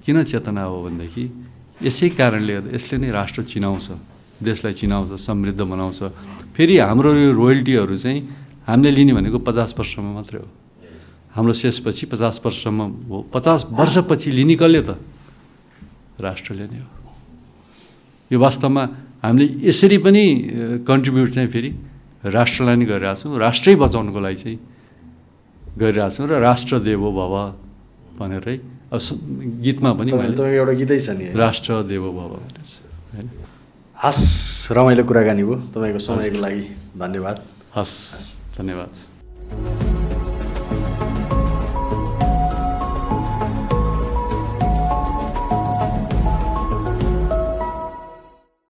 किन चेतना हो भनेदेखि यसै कारणले यसले नै राष्ट्र चिनाउँछ, देशलाई चिनाउँछ, समृद्ध बनाउँछ। फेरि हाम्रो यो रोयल्टीहरू चाहिँ हामीले लिने भनेको 50 वर्षमा मात्रै हो। हाम्रो शेषपछि 50 वर्षमा हो। 50 वर्षपछि लिने कसले त? राष्ट्रले नै हो। यो वास्तवमा हामीले यसरी पनि कन्ट्रिब्युट चाहिँ फेरि राष्ट्रलाई नै गरिरहेको छौँ। राष्ट्रै बचाउनुको लागि चाहिँ गरिरहेको छौँ। र राष्ट्र देवो भव भनेरै अब गीतमा पनि तपाईँको एउटा गीतै छ नि, राष्ट्र देवो भव भनेर छ होइन। हस्, रमाइलो कुराकानी भयो। तपाईँको समयको लागि धन्यवाद। हस्, धन्यवाद।